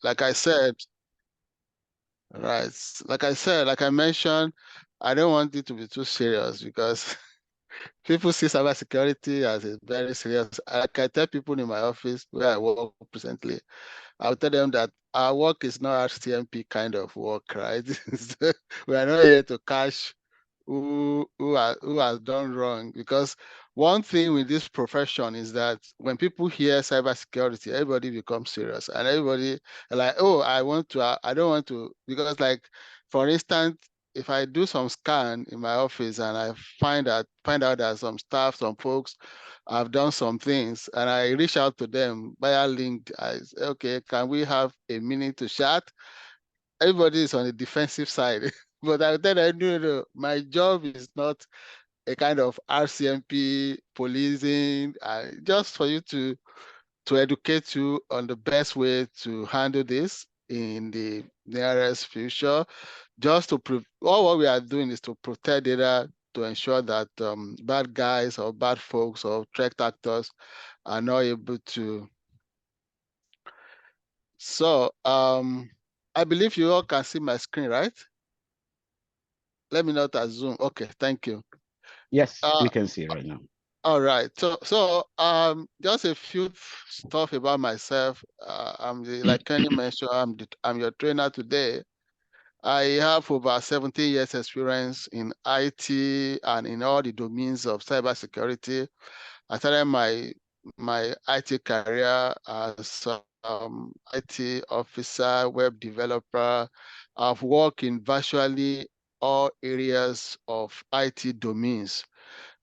like I said, right, like I mentioned, I don't want it to be too serious because people see cybersecurity as a very serious. I can tell people in my office where I work presently, I'll tell them that our work is not RCMP kind of work, right? We are not here to catch who has done wrong, because one thing with this profession is that when people hear cybersecurity, everybody becomes serious and everybody like, oh, I don't want to, because like, for instance, if I do some scan in my office and I find out that some staff, some folks have done some things, and I reach out to them via link, I say, okay, can we have a minute to chat? Everybody is on the defensive side. But I tell them, no, my job is not a kind of RCMP policing, just for you to educate you on the best way to handle this in the nearest future. Just to all what we are doing is to protect data, to ensure that bad guys or bad folks or threat actors are not able to. So I believe you all can see my screen, right? Let me not assume. Okay, thank you. Yes, Uh, we can see right now. all right. So just a few stuff about myself. Like Kenny mentioned, I'm your trainer today. I have over 17 years experience in IT and in all the domains of cybersecurity. I started my IT career as IT officer, web developer. I've worked in virtually all areas of IT domains.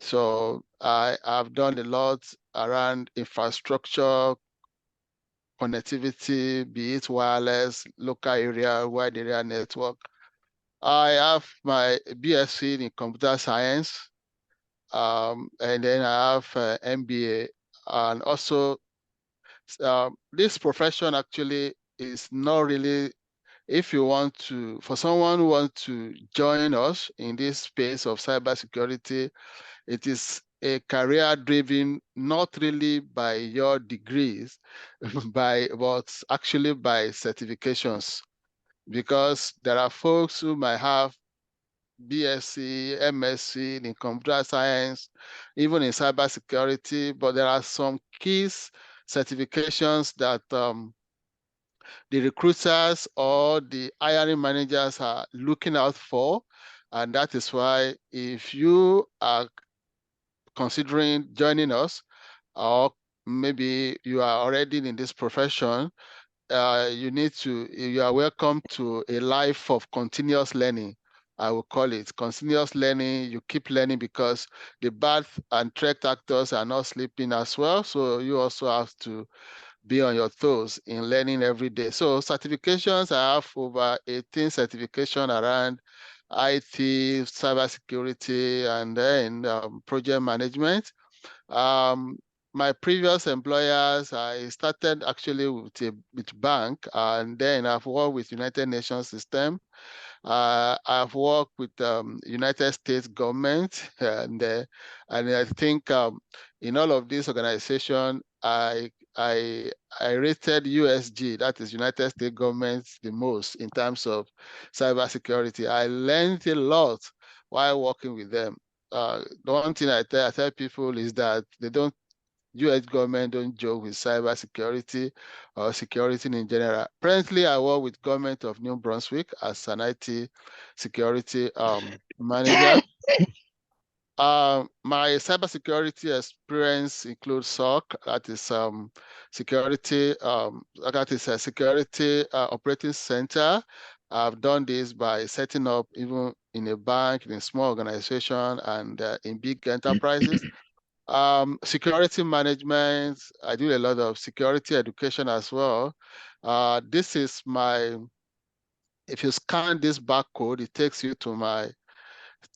So I've done a lot around infrastructure, connectivity, be it wireless, local area, wide area network. I have my BSc in computer science, and then I have MBA, and also this profession actually is not really, if you want to, for someone who wants to join us in this space of cybersecurity, it is a career driven not really by your degrees, but actually by certifications, because there are folks who might have BSc, MSc in computer science, even in cybersecurity, but there are some key certifications that the recruiters or the hiring managers are looking out for. And that is why if you are considering joining us, or maybe you are already in this profession, you are welcome to a life of continuous learning. I will call it continuous learning. You keep learning because the bad and threat actors are not sleeping as well. So you also have to be on your toes in learning every day. So certifications, I have over 18 certification around IT, cybersecurity, and then project management. Um, my previous employers, I started actually with bank, and then I've worked with United Nations system. I've worked with United States government, and I think in all of these organizations, I I rated USG, that is United States government, the most in terms of cybersecurity. I learned a lot while working with them. The one thing I tell people is that US government don't joke with cybersecurity or security in general. Presently, I work with government of New Brunswick as an IT security manager. My cybersecurity experience includes SOC, that is a security operating center. I've done this by setting up even in a bank, in a small organization, and in big enterprises. Security management, I do a lot of security education as well. This is if you scan this barcode, it takes you to my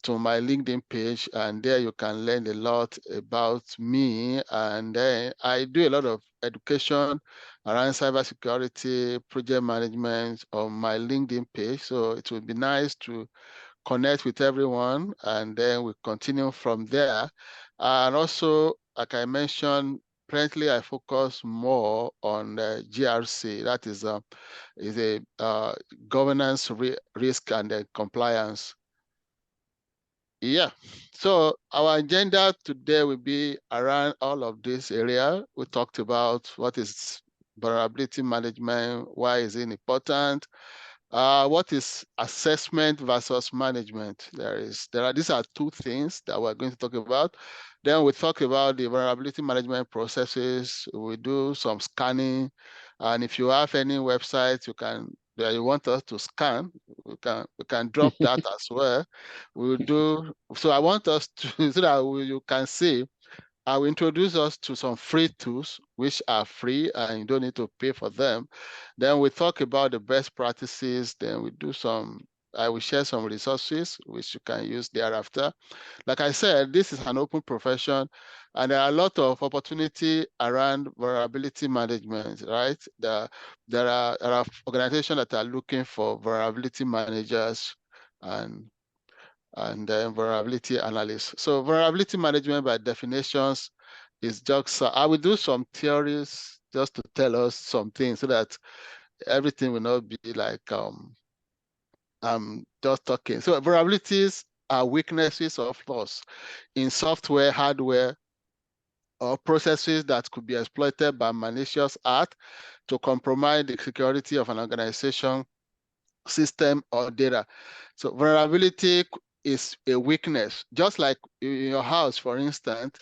LinkedIn page, and there you can learn a lot about me. And then I do a lot of education around cybersecurity, project management on my LinkedIn page. So it would be nice to connect with everyone, and then we continue from there. And also, like I mentioned, presently I focus more on GRC. That is a governance, risk, and compliance. Yeah. So our agenda today will be around all of this area. We talked about what is vulnerability management, why is it important, what is assessment versus management? These are two things that we're going to talk about. Then we talk about the vulnerability management processes. We do some scanning, and if you have any websites that you want us to scan, we can drop that as well. We'll do so. I want us to so that you can see. I will introduce us to some free tools, which are free and you don't need to pay for them. Then we talk about the best practices. Then I will share some resources which you can use thereafter. Like I said, this is an open profession and there are a lot of opportunity around vulnerability management, right? There are organizations that are looking for vulnerability managers and vulnerability analysts. So vulnerability management by definitions is just, I will do some theories just to tell us some things so that everything will not be like I'm just talking. So vulnerabilities are weaknesses or flaws in software, hardware, or processes that could be exploited by malicious act to compromise the security of an organization, system, or data. So vulnerability is a weakness, just like in your house, for instance.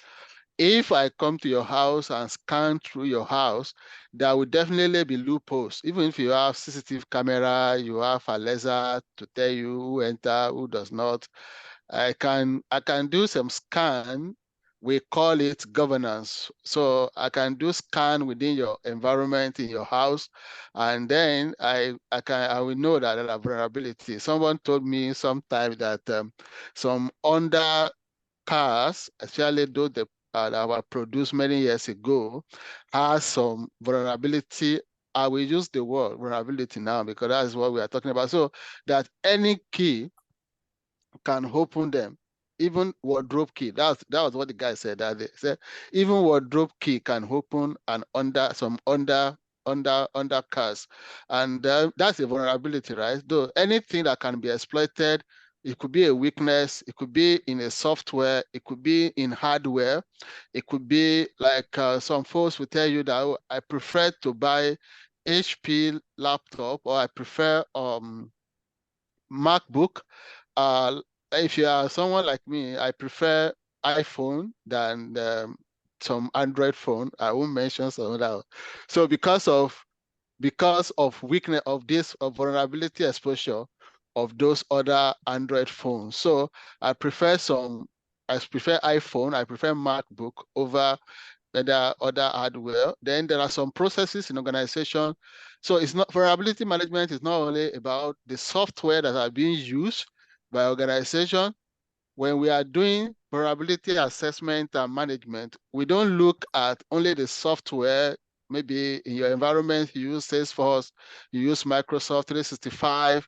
If I come to your house and scan through your house, there will definitely be loopholes. Even if you have CCTV camera, you have a laser to tell you who enter, who does not. I can do some scan. We call it governance. So I can do scan within your environment in your house, and then I will know that there are vulnerability. Someone told me sometime that some under cars, especially those that were produced many years ago, has some vulnerability. I will use the word vulnerability now because that's what we are talking about. So that any key can open them, even wardrobe key. That was what the guy said that they said even wardrobe key can open an under cars, and that's a vulnerability, right? Though anything that can be exploited, it could be a weakness, it could be in a software, it could be in hardware, it could be like some folks will tell you that, oh, I prefer to buy HP laptop or I prefer MacBook. Uh, if you are someone like me, I prefer iPhone than some Android phone. I won't mention some of that. So because of weakness of this of vulnerability exposure of those other Android phones. So I prefer iPhone, I prefer MacBook over other hardware. Then there are some processes in organization. So it's not vulnerability management is not only about the software that are being used by organization. When we are doing vulnerability assessment and management, we don't look at only the software. Maybe in your environment, you use Salesforce, you use Microsoft 365,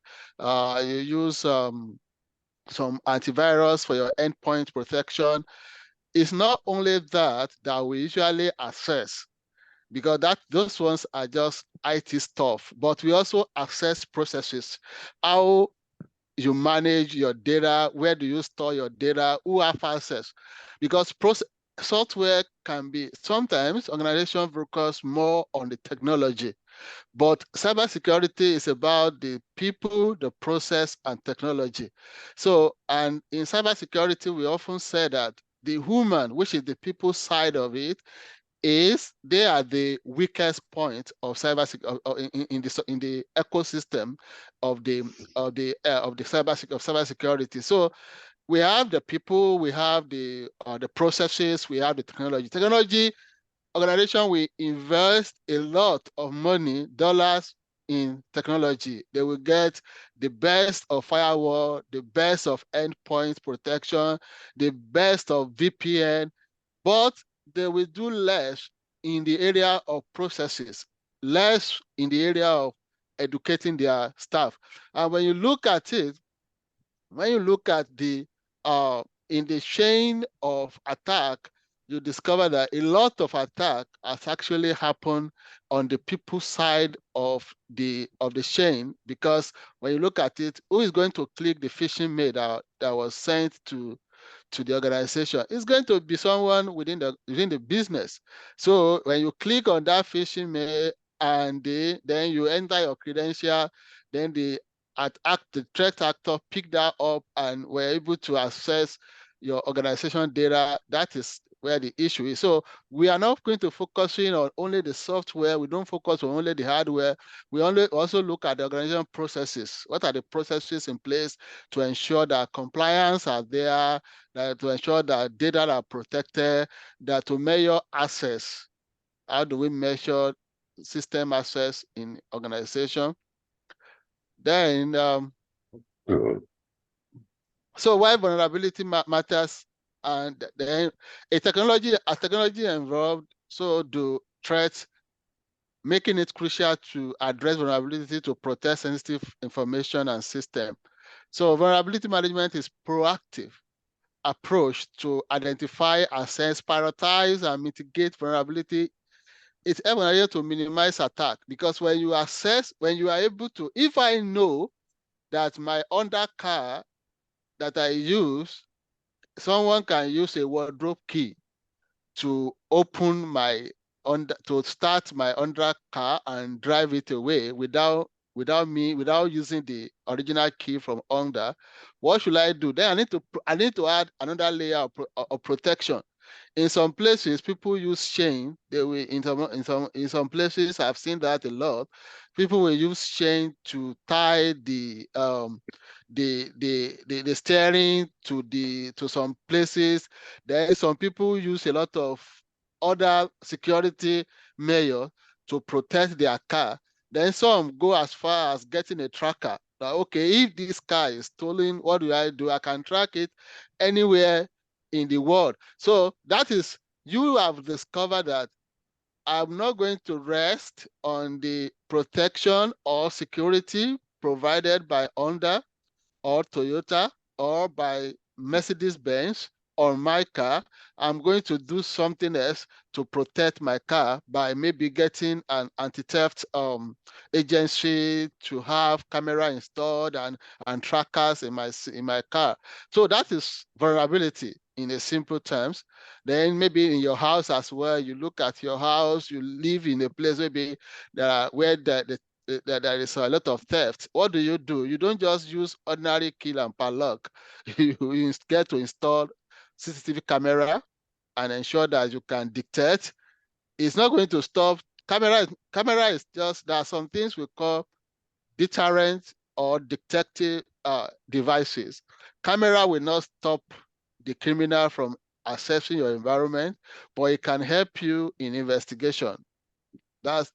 you use some antivirus for your endpoint protection. It's not only that we usually assess, because those ones are just IT stuff, but we also assess processes, how you manage your data, where do you store your data, who have access, because software can be, sometimes organizations focus more on the technology, but cybersecurity is about the people, the process, and technology. So, and in cybersecurity, we often say that the human, which is the people side of it, they are the weakest point of in the ecosystem of the cybersecurity. So we have the people, we have the processes, we have the technology. Technology organization will invest a lot of money, dollars in technology. They will get the best of firewall, the best of endpoint protection, the best of VPN, but they will do less in the area of processes, less in the area of educating their staff. And when you look at it, when you look at in the chain of attack, you discover that a lot of attack has actually happened on the people side of the chain, because when you look at it, who is going to click the phishing mail that was sent to the organization? It's going to be someone within the business. So when you click on that phishing mail and then you enter your credential, then the threat actor pick that up and were able to access your organization data. That is where the issue is. So we are not going to focusing on only the software. We don't focus on only the hardware. We also look at the organization processes. What are the processes in place to ensure that compliance are there, that to ensure that data are protected, that to measure access. How do we measure system access in organization? Then, so why vulnerability matters, and then as technology involved, so do threats, making it crucial to address vulnerability to protect sensitive information and system. So vulnerability management is proactive approach to identify, assess, prioritize, and mitigate vulnerability. It's able to minimize attack, because when you assess, when you are able to, if I know that my undercar that I use, someone can use a wardrobe key to open my to start my undercar and drive it away without using the original key from under. What should I do? Then I need to add another layer of protection. In some places, people use chain. They will in some places, I've seen that a lot. People will use chain to tie the steering to some places. Then some people use a lot of other security measures to protect their car. Then some go as far as getting a tracker. Like, okay, if this car is stolen, what do? I can track it anywhere in the world. So that is, you have discovered that I'm not going to rest on the protection or security provided by Honda or Toyota or by Mercedes-Benz on my car. I'm going to do something else to protect my car by maybe getting an anti-theft agency to have camera installed and trackers in my car. So that is vulnerability in a simple terms. Then maybe in your house as well, you look at your house, you live in a place maybe where there is a lot of theft. What do? You don't just use ordinary key and padlock. You get to install CCTV camera and ensure that you can detect. It's not going to stop. Camera is just, there are some things we call deterrent or detective devices. Camera will not stop the criminal from accessing your environment, but it can help you in investigation. That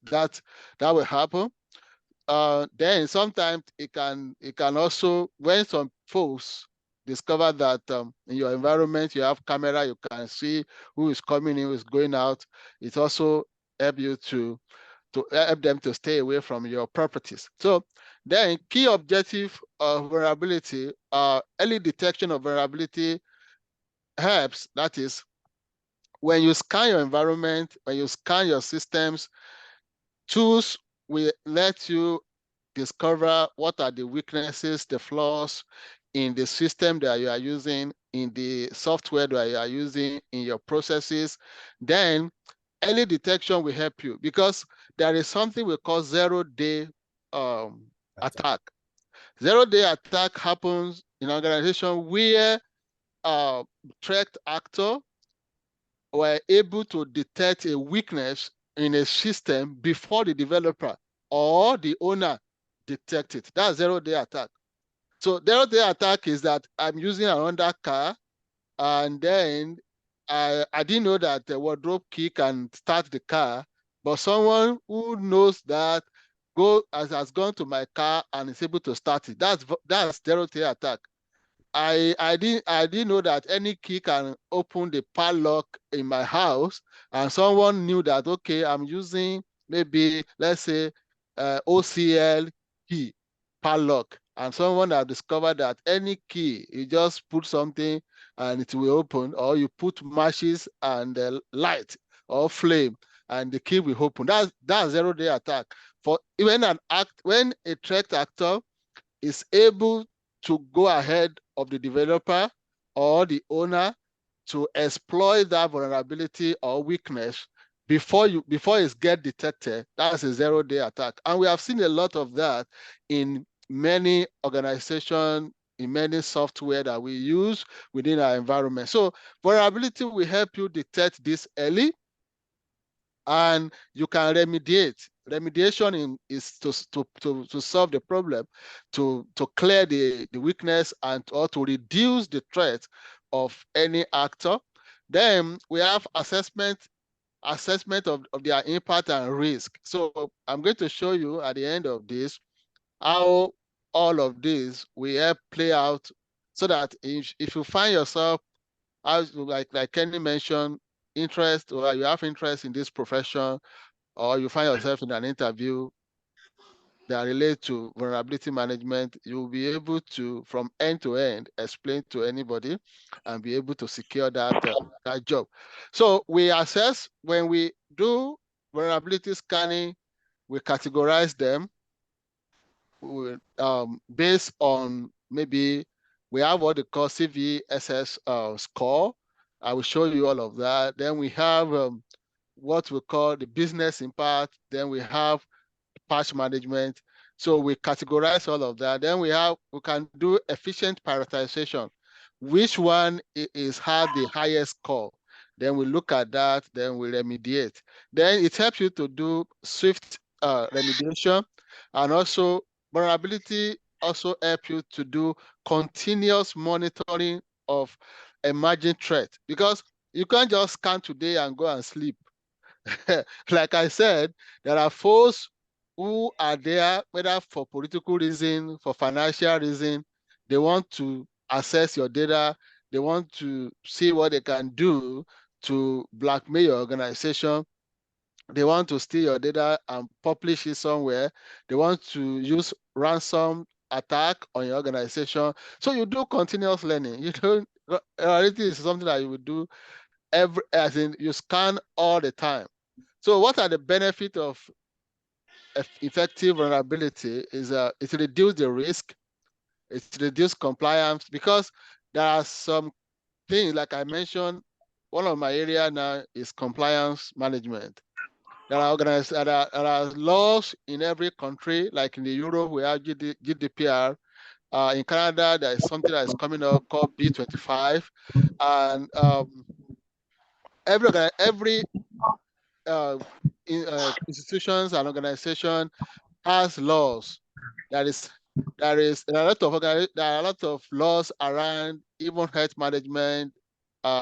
will happen. Then sometimes it can also, when some folks discover that in your environment you have camera, you can see who is coming in, who is going out. It also help you to help them to stay away from your properties. So then key objective of vulnerability, early detection of vulnerability helps. That is, when you scan your environment, when you scan your systems, tools will let you discover what are the weaknesses, the flaws in the system that you are using, in the software that you are using, in your processes. Then early detection will help you, because there is something we call zero-day attack. Zero-day attack happens in an organization where threat actor were able to detect a weakness in a system before the developer or the owner detect it. That's zero-day attack. So zero-day attack is that I'm using another car, and then I didn't know that the wardrobe key can start the car, but someone who knows that has gone to my car and is able to start it. That's zero-day attack. I didn't know that any key can open the padlock in my house, and someone knew that, okay, I'm using maybe, let's say, OCL key. padlock, and someone has discovered that any key, you just put something and it will open, or you put matches and light or flame and the key will open. That's zero-day attack. For when when a threat actor is able to go ahead of the developer or the owner to exploit that vulnerability or weakness before it gets detected, that's a zero-day attack. And we have seen a lot of that in many organizations, in many software that we use within our environment. So vulnerability will help you detect this early, and you can remediate. Remediation is to solve the problem, to clear the weakness, and or to reduce the threat of any actor. Then we have assessment of their impact and risk. So I'm going to show you at the end of this how all of this will help play out, so that if you find yourself, as like Kenny mentioned, interest, or you have interest in this profession, or you find yourself in an interview that relates to vulnerability management, you'll be able to, from end to end, explain to anybody and be able to secure that job. So we assess, when we do vulnerability scanning, we categorize them based on, maybe we have what they call CVSS score. I will show you all of that. Then we have what we call the business impact. Then we have patch management. So we categorize all of that. Then we can do efficient prioritization. Which one has the highest score? Then we look at that, then we remediate. Then it helps you to do swift remediation, and also vulnerability also help you to do continuous monitoring of emerging threat, because you can't just scan today and go and sleep. Like I said, there are folks who are there, whether for political reason, for financial reason, they want to access your data, they want to see what they can do to blackmail your organization. They want to steal your data and publish it somewhere. They want to use ransom attack on your organization. So you do continuous learning. You don't, reality is something that you will do as in you scan all the time. So what are the benefits of effective vulnerability? Is it reduces the risk, it reduces compliance, because there are some things, like I mentioned, one of my area now is compliance management. There are laws in every country, like in the Europe, we have GDPR. In Canada, there is something that is coming up called B25. And every institutions and organization has laws. There are a lot of laws around even health management,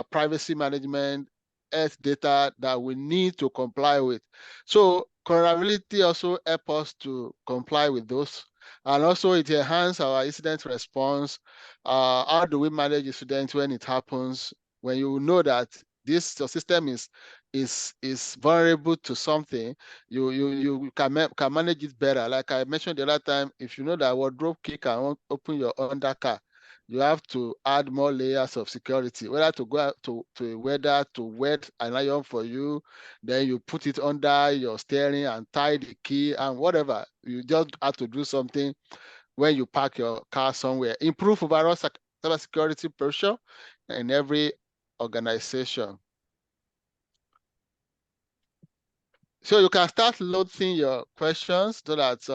privacy management, health data that we need to comply with. So vulnerability also help us to comply with those. And also it enhances our incident response. How do we manage incidents when it happens? When you know that your system is vulnerable to something, you can manage it better. Like I mentioned the other time, if you know that wardrobe key can open your undercar, you have to add more layers of security, whether to go out to a welder to wet an iron for you, then you put it under your steering and tie the key and whatever. You just have to do something when you park your car somewhere. Improve overall cybersecurity pressure in every organization. So you can start loading your questions, so that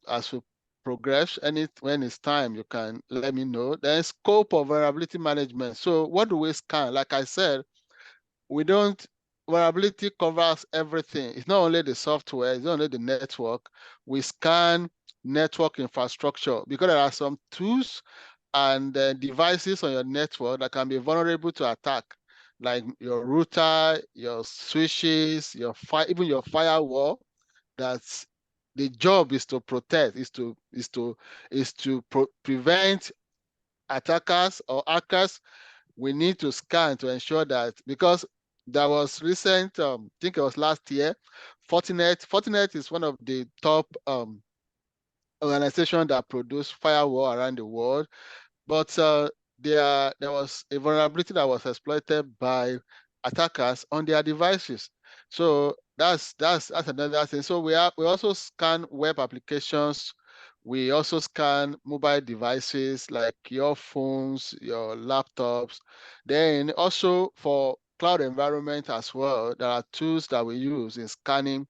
as we progress, when it's time, you can let me know. Then scope of vulnerability management. So what do we scan? Like I said, vulnerability covers everything. It's not only the software, it's not only the network. We scan network infrastructure, because there are some tools and devices on your network that can be vulnerable to attack, like your router, your switches, even your firewall. That's the job is to protect, prevent attackers or hackers. We need to scan to ensure that, because there was recent, I think it was last year, Fortinet is one of the top organizations that produce firewall around the world. But there was a vulnerability that was exploited by attackers on their devices. So that's another thing. So we also scan web applications. We also scan mobile devices like your phones, your laptops. Then also for cloud environment as well, there are tools that we use in scanning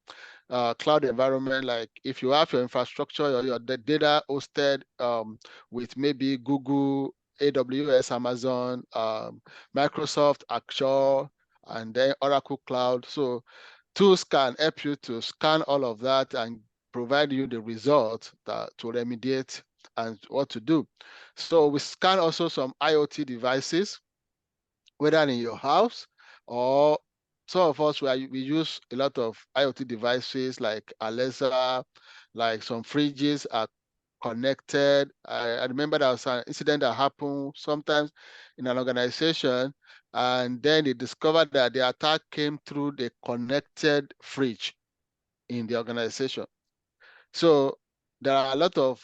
cloud environment. Like if you have your infrastructure or your data hosted with maybe Google, AWS, Amazon, Microsoft, Azure, and then Oracle Cloud. So tools can help you to scan all of that and provide you the result to remediate and what to do. So we scan also some IoT devices, whether in your house or some of us we use a lot of IoT devices like Alexa, like some fridges are connected. I remember there was an incident that happened sometimes in an organization, and then they discovered that the attack came through the connected fridge in the organization. So there are a lot of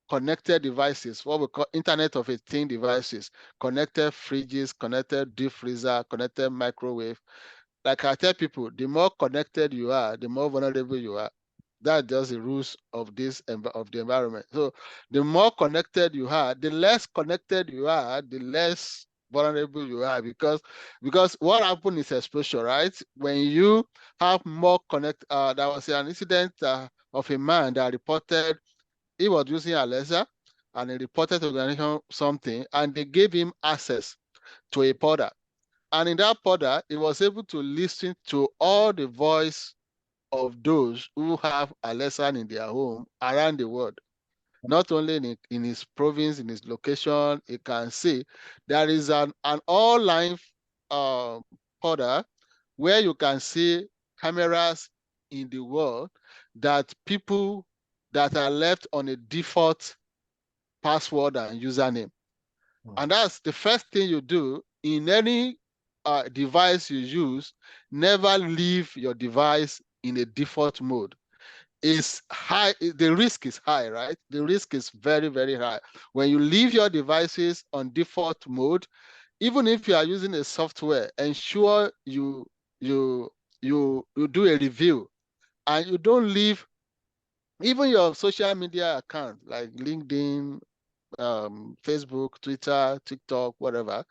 connected devices, what we call Internet of a Thing devices, connected fridges, connected deep freezer, connected microwave. Like I tell people, the more connected you are, the more vulnerable you are. That's just the rules of of the environment. So the more connected you are, the less connected you are, the less vulnerable you are, because what happened is exposure, right? When you have more there was an incident of a man that reported he was using Alexa, and he reported to the organization something, and they gave him access to a podder. And in that podder, he was able to listen to all the voice of those who have Alexa in their home around the world. Not only in his province, in his location, he can see there is an online uh, podder where you can see cameras in the world that people that are left on a default password and username. And that's the first thing you do in any device you use. Never leave your device in a default mode. It's high, the risk is high, right? The risk is very, very high. When you leave your devices on default mode, even if you are using a software, ensure you do a review, and you don't leave even your social media account like LinkedIn, Facebook, Twitter, TikTok, whatever.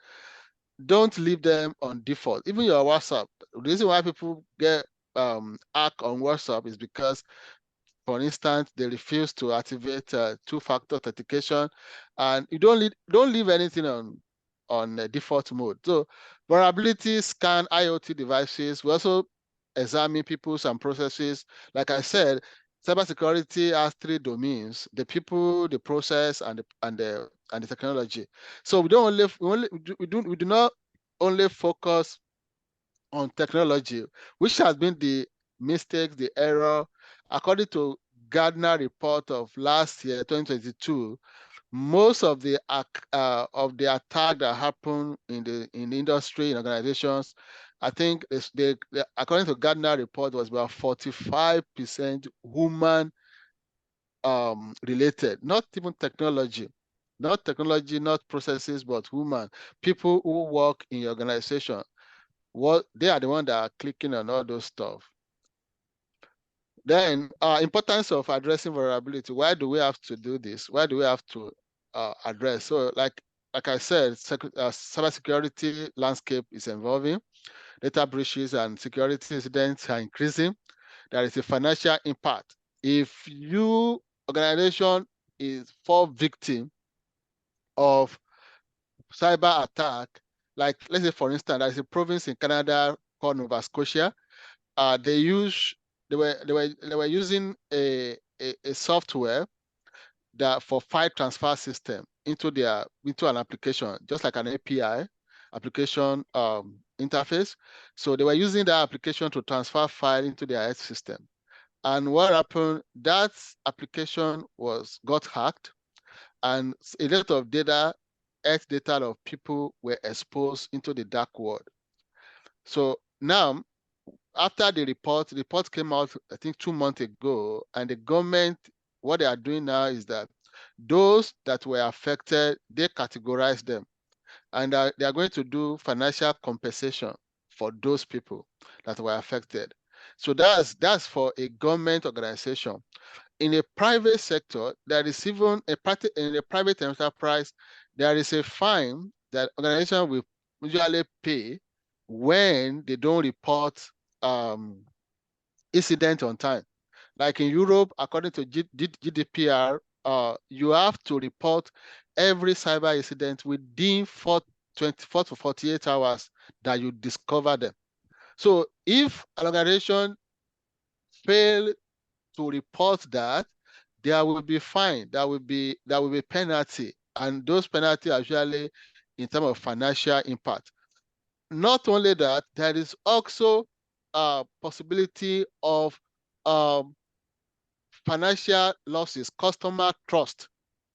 Don't leave them on default. Even your WhatsApp. The reason why people get hacked on WhatsApp is because, for instance, they refuse to activate two-factor authentication, and you don't leave anything on default mode. So vulnerability scan IoT devices. We also examine peoples and processes. Like I said, cybersecurity has three domains: the people, the process, and the technology. So we do not only focus on technology, which has been the mistakes, the error. According to Gartner report of last year, 2022, most of the attack that happened in the industry, in organizations, I think according to Gartner report, was about 45% human related, not even technology. Not technology, not processes, but human. People who work in your organization, they are the ones that are clicking on all those stuff. Then importance of addressing vulnerability. Why do we have to do this? Why do we have to address? So like I said, cybersecurity landscape is evolving. Data breaches and security incidents are increasing. There is a financial impact. If you organization fall victim of cyber attack, like let's say for instance, there is a province in Canada called Nova Scotia. They were using a software that for file transfer system into an application, just like an API application interface. So they were using that application to transfer file into their health system. And what happened? That application got hacked, and a lot of health data of people were exposed into the dark world. So now, after the report came out, I think 2 months ago, and the government what they are doing now is that those that were affected, they categorize them, and they are going to do financial compensation for those people that were affected. So that's for a government organization. In a private sector, there is even in a private enterprise, there is a fine that organization will usually pay when they don't report incident on time. Like in Europe, according to GDPR, you have to report every cyber incident within 24 to 48 hours that you discover them. So if an organization fail to report that, there will be fine, there will be penalty, and those penalties are usually in terms of financial impact. Not only that, there is also a possibility of financial losses, customer trust,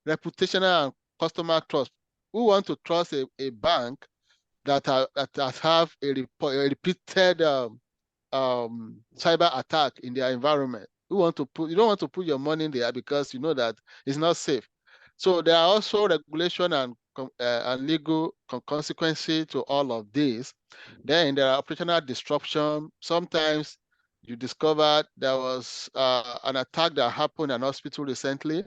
reputational and customer trust. We want to trust a bank that have a repeated cyber attack in their environment. You don't want to put your money in there because you know that it's not safe. So there are also regulation and legal consequences to all of this. Then there are operational disruption. Sometimes you discovered there was an attack that happened in an hospital recently,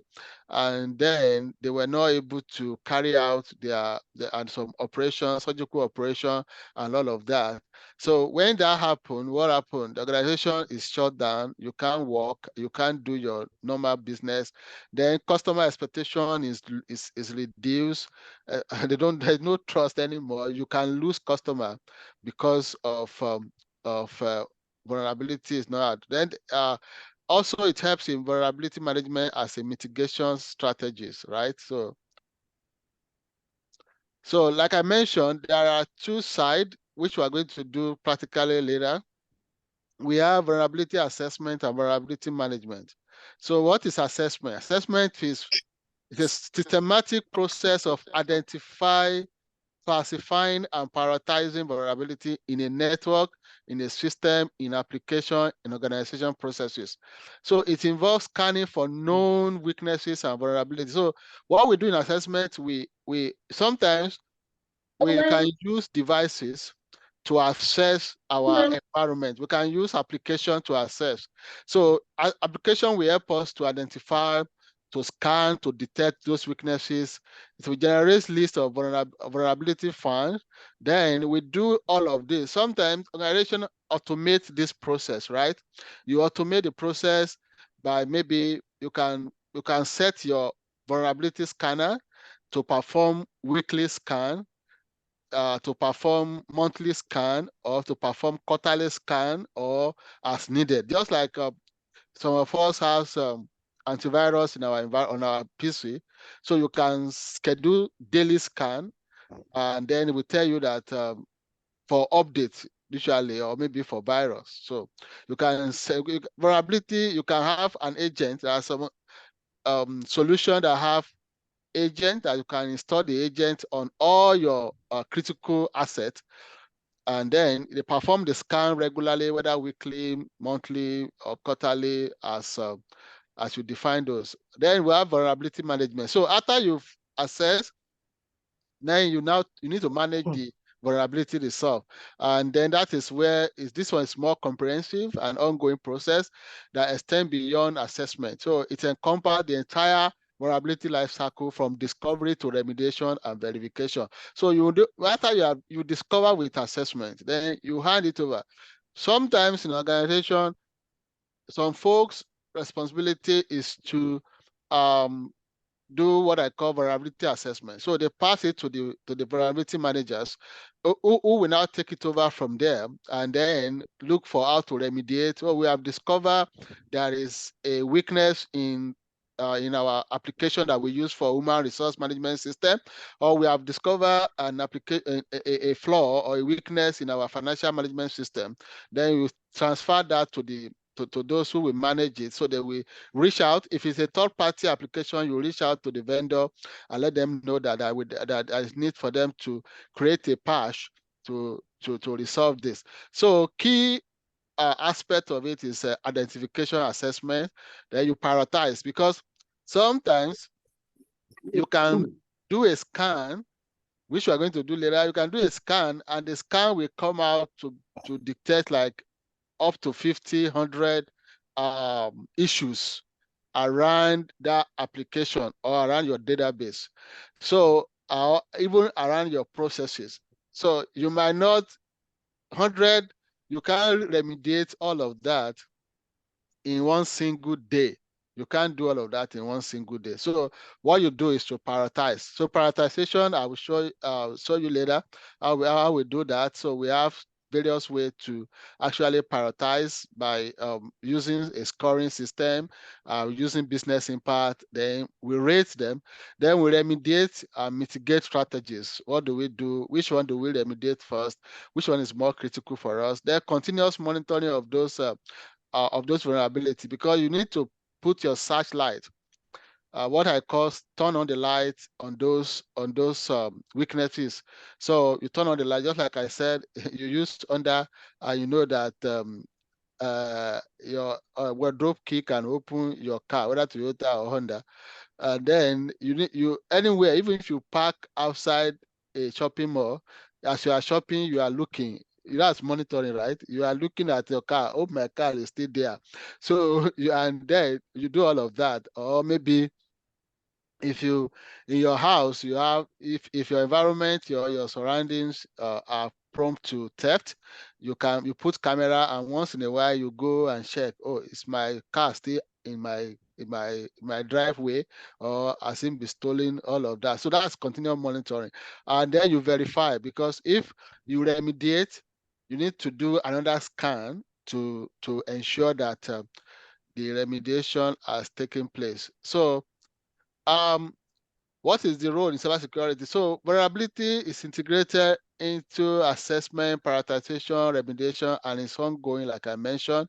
and then they were not able to carry out and some operation, surgical operation, and all of that. So when that happened, what happened? The organization is shut down. You can't work. You can't do your normal business. Then customer expectation is reduced. There's no trust anymore. You can lose customer because of vulnerability is not. Then also it helps in vulnerability management as a mitigation strategies, right? So like I mentioned, there are two sides which we are going to do practically later. We have vulnerability assessment and vulnerability management. So what is assessment? Assessment is a systematic process of classifying and prioritizing vulnerability in a network, in a system, in application, in organization processes. So it involves scanning for known weaknesses and vulnerabilities. So what we do in assessment, we sometimes we can use devices to assess our environment. We can use application to assess. So application will help us to identify, to scan, to detect those weaknesses. It will generate list of vulnerability finds. Then we do all of this. Sometimes organization automate this process, right? You automate the process by maybe you can set your vulnerability scanner to perform weekly scan, to perform monthly scan, or to perform quarterly scan, or as needed. Just like some of us have some antivirus in our on our PC, so you can schedule daily scan, and then it will tell you that for updates usually, or maybe for virus. So you can say vulnerability. You can have an agent. There are some solution that have agent that you can install the agent on all your critical assets, and then they perform the scan regularly, whether weekly, monthly, or quarterly, as you define those. Then we have vulnerability management. So after you've assessed, then you need to manage the vulnerability resolve, and then that is where this one is more comprehensive and ongoing process that extend beyond assessment. So it encompasses the entire vulnerability life cycle from discovery to remediation and verification. So after you discover with assessment, then you hand it over. Sometimes in organization, some folks' responsibility is to do what I call vulnerability assessment. So they pass it to the vulnerability managers, who will now take it over from there and then look for how to remediate. Well, we have discovered there is a weakness in our application that we use for human resource management system, or we have discovered an application, a flaw or a weakness in our financial management system. Then we transfer that to those who will manage it, so they will reach out. If it's a third-party application, you reach out to the vendor and let them know that that there is need for them to create a patch to resolve this. So key aspect of it is identification assessment. Then you prioritize, because sometimes you can do a scan, which we are going to do later. You can do a scan, and the scan will come out to detect like up to 50, 100 issues around that application or around your database. So even around your processes. So you might not 100, you can't remediate all of that in one single day. You can't do all of that in one single day. So what you do is to prioritize. So prioritization, I will show you later how we do that. So we have various ways to actually prioritize by using a scoring system, using business impact. Then we rate them. Then we remediate and mitigate strategies. What do we do? Which one do we remediate first? Which one is more critical for us? Then continuous monitoring of those vulnerability, because you need to put your searchlight, what I call turn on the light on those weaknesses. So you turn on the light, just like I said, you use under, you know that your wardrobe key can open your car, whether Toyota or Honda. And then you anywhere, even if you park outside a shopping mall, as you are shopping, you are looking. That's monitoring, right? You are looking at your car. Oh, my car is still there. So you, and then you do all of that. Or maybe if you in your house you have, if your environment, your surroundings are prone to theft, you put camera, and once in a while you go and check, oh, is my car still in my driveway, or has it been stolen, all of that. So that's continual monitoring. And then you verify, because if you remediate, you need to do another scan to ensure that the remediation has taken place. So what is the role in cybersecurity? So vulnerability is integrated into assessment, prioritization, remediation, and it's ongoing, like I mentioned.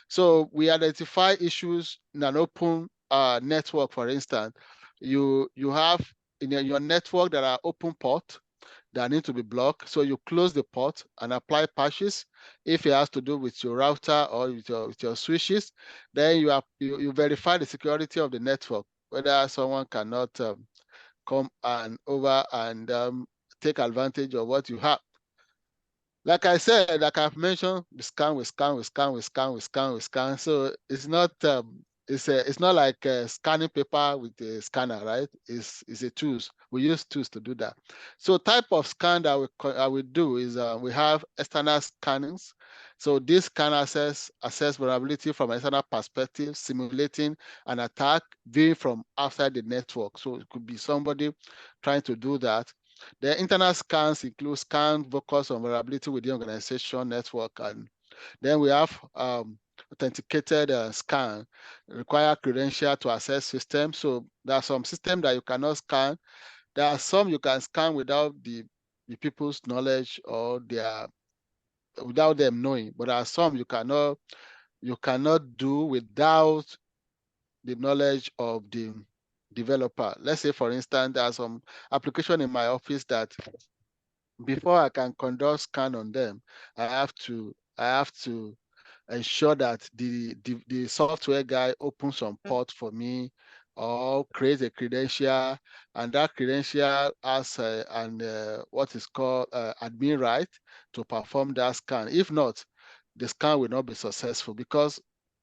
So we identify issues in an open network. For instance, you have in your network there are open ports that need to be blocked. So you close the port and apply patches. If it has to do with your router or with your switches, then you verify the security of the network, whether someone cannot come and over and take advantage of what you have. Like I said, like I've mentioned, we scan, we scan, we scan, we scan, we scan, we scan. So it's not it's not like scanning paper with a scanner, right? It's a tools. We use tools to do that. So type of scan that we do is we have external scannings. So this can assess vulnerability from an external perspective, simulating an attack viewing from outside the network. So it could be somebody trying to do that. The internal scans include scans focused on vulnerability within organization network, and then we have authenticated scan, require credential to access systems. So there are some systems that you cannot scan. There are some you can scan without the people's knowledge or without them knowing, but there are some you cannot do without the knowledge of the developer. Let's say, for instance, there are some application in my office that before I can conduct scan on them, I have to ensure that the software guy opens some port for me or create a credential, and that credential has what is called admin right to perform that scan. If not, the scan will not be successful because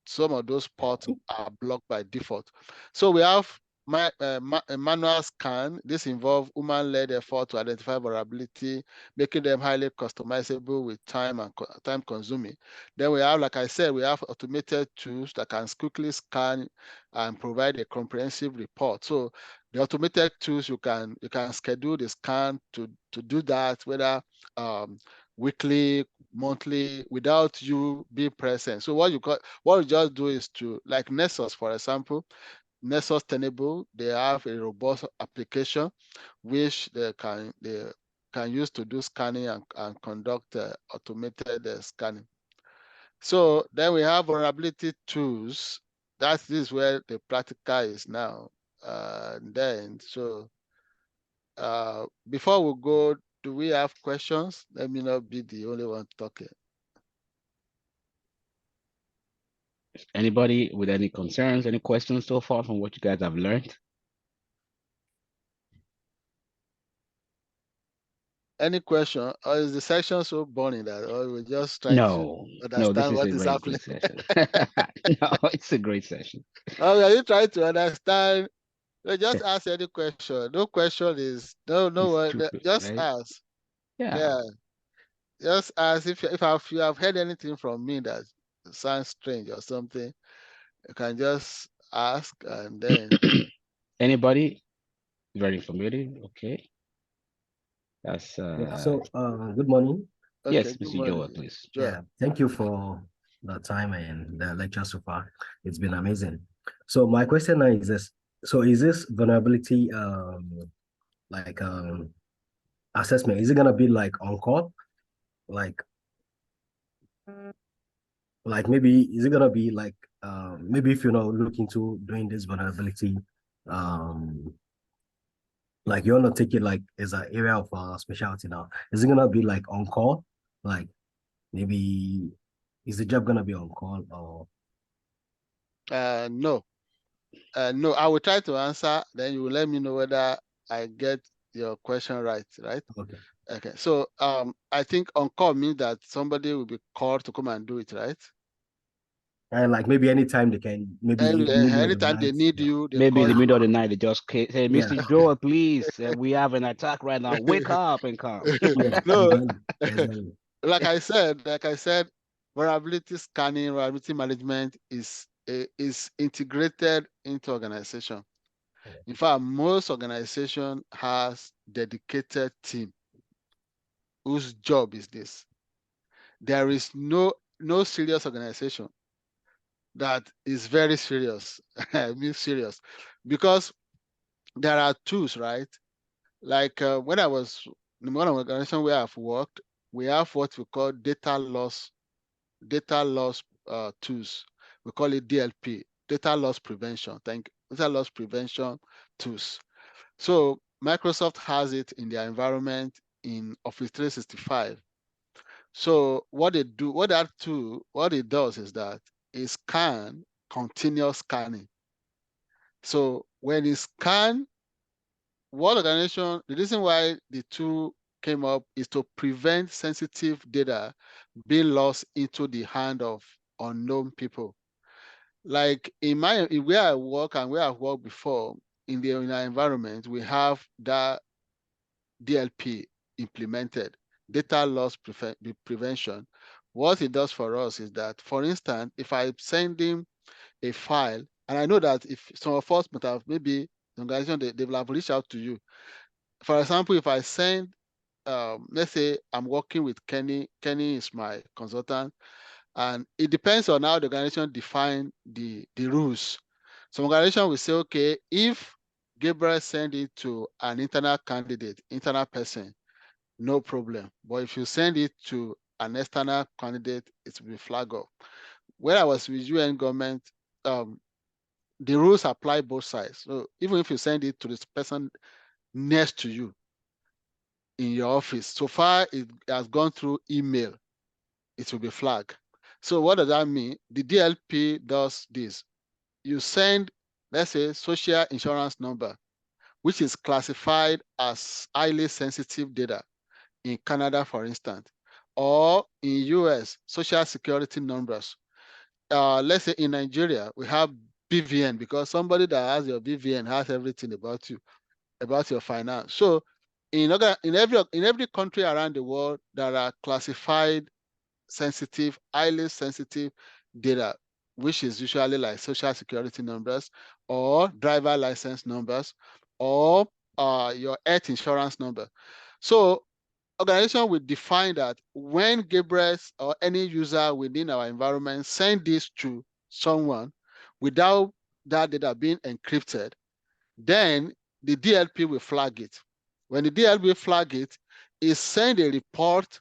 some of those ports are blocked by default. So we have a manual scan. This involves human-led effort to identify vulnerability, making them highly customizable with time consuming. Then we have, like I said, we have automated tools that can quickly scan and provide a comprehensive report. So the automated tools, you can schedule the scan to do that, whether weekly, monthly, without you being present. So what you just do is to, like Nessus, for example, Nessus Tenable, they have a robust application which they can use to do scanning and conduct automated scanning. So then we have vulnerability tools. This is where the practical is now. Then so before we go, do we have questions? Let me not be the only one talking. Anybody with any concerns, any questions so far from what you guys have learned? Any question, or is the section so boring that, or we're just trying to No, this understand is what a is very happening? good session. No, it's a great session. Or are you trying to understand? Just ask any question. No question is no It's one. stupid, Just right? ask. Yeah. Yeah, just ask if you have heard anything from me that sounds strange or something. You can just ask, and then Anybody? Very informative. Okay. That's Yeah. So, good morning. okay. yes, Good Mr. Joel, morning, please. Joel. Yeah. Thank you for the time and the lecture so far. It's been amazing. So my question now is this. So is this vulnerability like assessment? Is it gonna be like on call? Like maybe is it gonna be like maybe if look into doing this vulnerability, um like you want to take it like as an area of specialty now. Is it gonna be like on call? Like maybe is the job gonna be on call or No, no. I will try to answer. Then you will let me know whether I get your question right. Right. okay? Okay. So I think on call means that somebody will be called to come and do it. Right. And like maybe anytime they can, maybe middle of the Anytime they night. need Yeah. you, they Maybe in call the you. middle of the night, they just say, Yeah. Mr. Joel, please, we have an attack right now. Wake up and come. Yeah. No, Exactly. Exactly. like I said, vulnerability scanning, vulnerability management is integrated into organization. In fact, most organization has dedicated team whose job is this. There is no serious organization that is very serious. I mean serious, because there are tools, right? Like when I was in one organization where I've worked, we have what we call data loss tools. We call it DLP, data loss prevention. Data loss prevention tools. So Microsoft has it in their environment in Office 365. So what what it does is that it scan continuous scanning. So when it scan, what organization, the reason why the tool came up is to prevent sensitive data being lost into the hand of unknown people. Like in where I work and where I've worked before, in our environment, we have that DLP implemented, data loss prevention. What it does for us is that, for instance, if I send him a file, and I know that if some of us might have, maybe the organization, they will have reached out to you. For example, if I send, let's say I'm working with Kenny. Kenny is my consultant, and it depends on how the organization define the rules. Some organization will say, okay, if Gabriel send it to an internal candidate, internal person, no problem. But if you send it to an external candidate, it will be flag up. When I was with UN government, um, the rules apply both sides. So even if you send it to this person next to you in your office, so far it has gone through email, it will be flagged. So what does that mean? The DLP does this. You send, let's say, social insurance number, which is classified as highly sensitive data in Canada, for instance, or in US, social security numbers. Let's say in Nigeria, we have BVN, because somebody that has your BVN has everything about you, about your finance. So in every country around the world, there are classified sensitive, highly sensitive data, which is usually like social security numbers or driver license numbers or your health insurance number. So organization will define that when Gabriel or any user within our environment send this to someone without that data being encrypted, then the DLP will flag it. When the DLP flag it, it send a report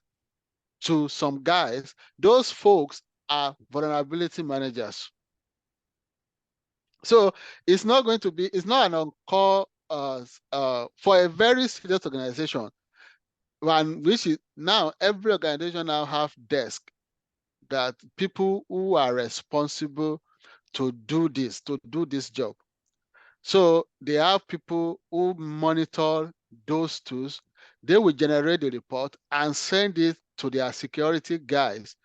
to some guys. Those folks are vulnerability managers. So it's not going to be, it's not an on-call for a very serious organization, one which is now every organization now have desk that people who are responsible to do this job. So they have people who monitor those tools. They will generate the report and send it to their security guys.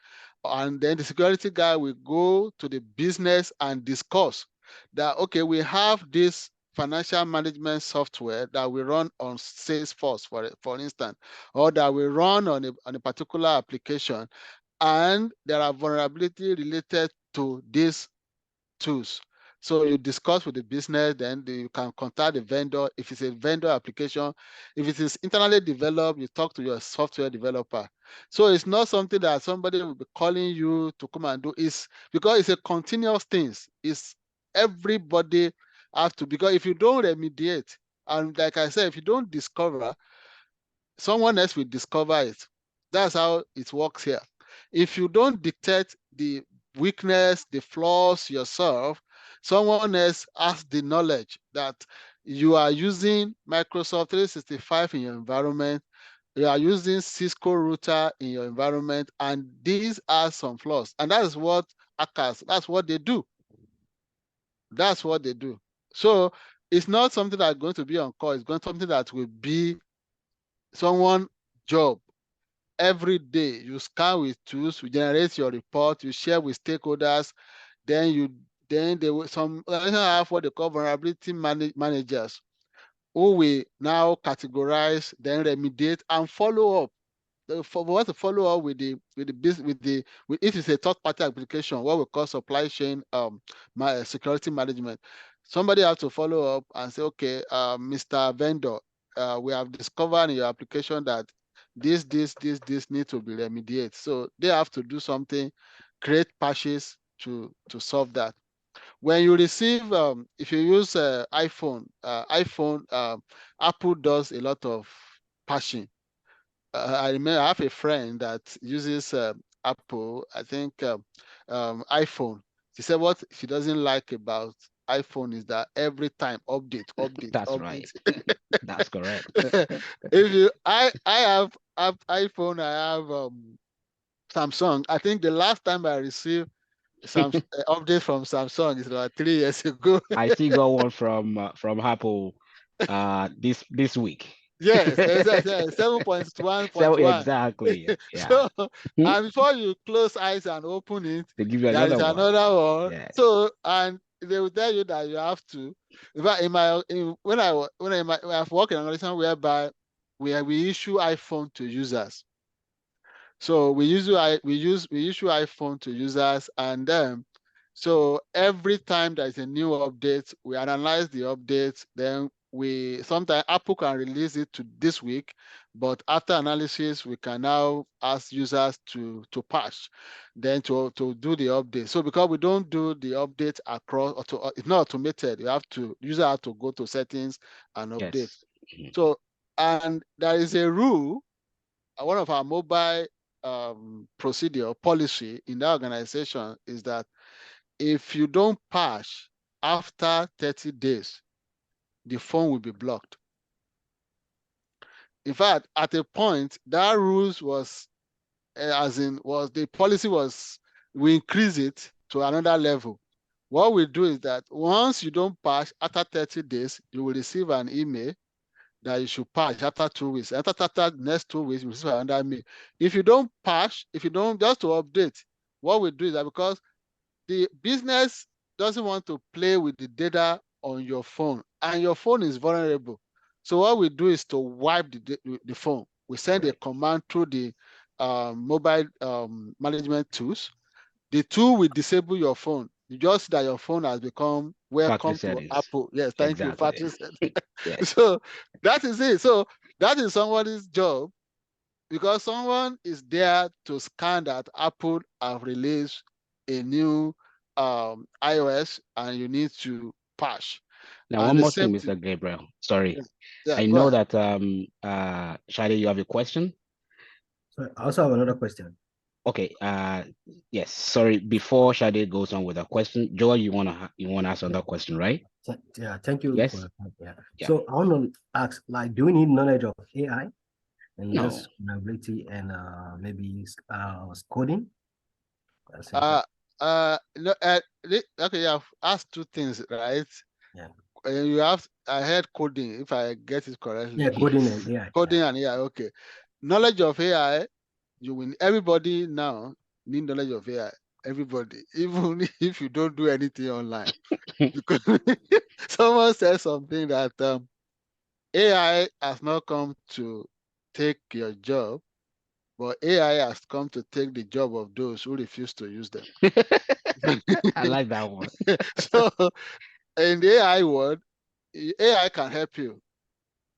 And then the security guy will go to the business and discuss that, okay, we have this financial management software that we run on Salesforce, for instance, or that we run on a particular application, and there are vulnerability related to these tools. So you discuss with the business, then you can contact the vendor. If it's a vendor application, if it is internally developed, you talk to your software developer. So it's not something that somebody will be calling you to come and do. It's because it's a continuous thing. It's everybody have to, because if you don't remediate, and like I said, if you don't discover, someone else will discover it. That's how it works here. If you don't detect the weakness, the flaws yourself, someone else has the knowledge that you are using Microsoft 365 in your environment, you are using Cisco router in your environment, and these are some flaws. And that is what hackers, that's what they do. That's what they do. So it's not something that's going to be on call. It's going to be something that will be someone's job. Every day you scan with tools, you generate your report, you share with stakeholders, then they will, some organizations have what they call vulnerability managers, who will now categorize, then remediate and follow up. We want to follow up with if it's a third party application, what we call supply chain security management. Somebody has to follow up and say, okay, Mr. Vendor, we have discovered in your application that this need to be remediated. So they have to do something, create patches to solve that. When you receive, if you use iPhone, Apple does a lot of patching. I remember I have a friend that uses Apple, I think iPhone. She said what she doesn't like about iPhone is that every time update. That's update. right. That's correct. If you, I have iPhone, I have Samsung. I think the last time I received some update from Samsung is about 3 years ago. I still got one from Apple this week. Yes, exactly. 7.1.1. So exactly. Yeah. So, Hmm? and before you close eyes and open it, They give you there is another one. another one. Yes. So, and they will tell you that you have to. In fact, when I've worked in an organization whereby we issue iPhone to users. So we issue iPhone to users, and then so every time there's a new update, we analyze the updates. Then sometimes Apple can release it to this week, but after analysis, we can now ask users to patch, then to do the update. So because we don't do the update across, it's not automated. User have to go to settings and update. Yes. Mhm. So, and there is a rule, one of our mobile procedure policy in the organization is that if you don't patch after 30 days, the phone will be blocked. In fact, at a point, that rules was, the policy was, we increase it to another level. What we do is that once you don't patch after 30 days, you will receive an email that you should patch after 2 weeks. After the next 2 weeks, you receive another email. If you don't patch, if you don't, just to update, what we do is that because the business doesn't want to play with the data on your phone, and your phone is vulnerable. So what we do is to wipe the phone. We send a command through the mobile management tools. The tool will disable your phone. You just see that your phone has become welcome to settings. Apple. Yes, thank you, Exactly. factory settings. Yes. So that is it. So that is somebody's job, because someone is there to scan that Apple have released a new iOS and you need to patch. Now, And one the more thing, same Mr. Gabriel. Sorry. yeah, I go know ahead. that Shadi, you have a question. So I also have another question. Okay. Yes. Sorry. Before Shadi goes on with a question, Joel, you wanna ask another question, right? Yeah, thank you Yes. for yeah. Yeah. So I want to ask, like, do we need knowledge of AI and No. this vulnerability and maybe coding? No, okay, you have asked two things, right? Yeah. You have, I heard coding, if I get it correctly. Yeah, coding and AI. Coding and AI, okay. Knowledge of AI, everybody now need knowledge of AI. Everybody, even if you don't do anything online. Because someone said something that AI has not come to take your job, but AI has come to take the job of those who refuse to use them. I like that one. So in the AI world, AI can help you,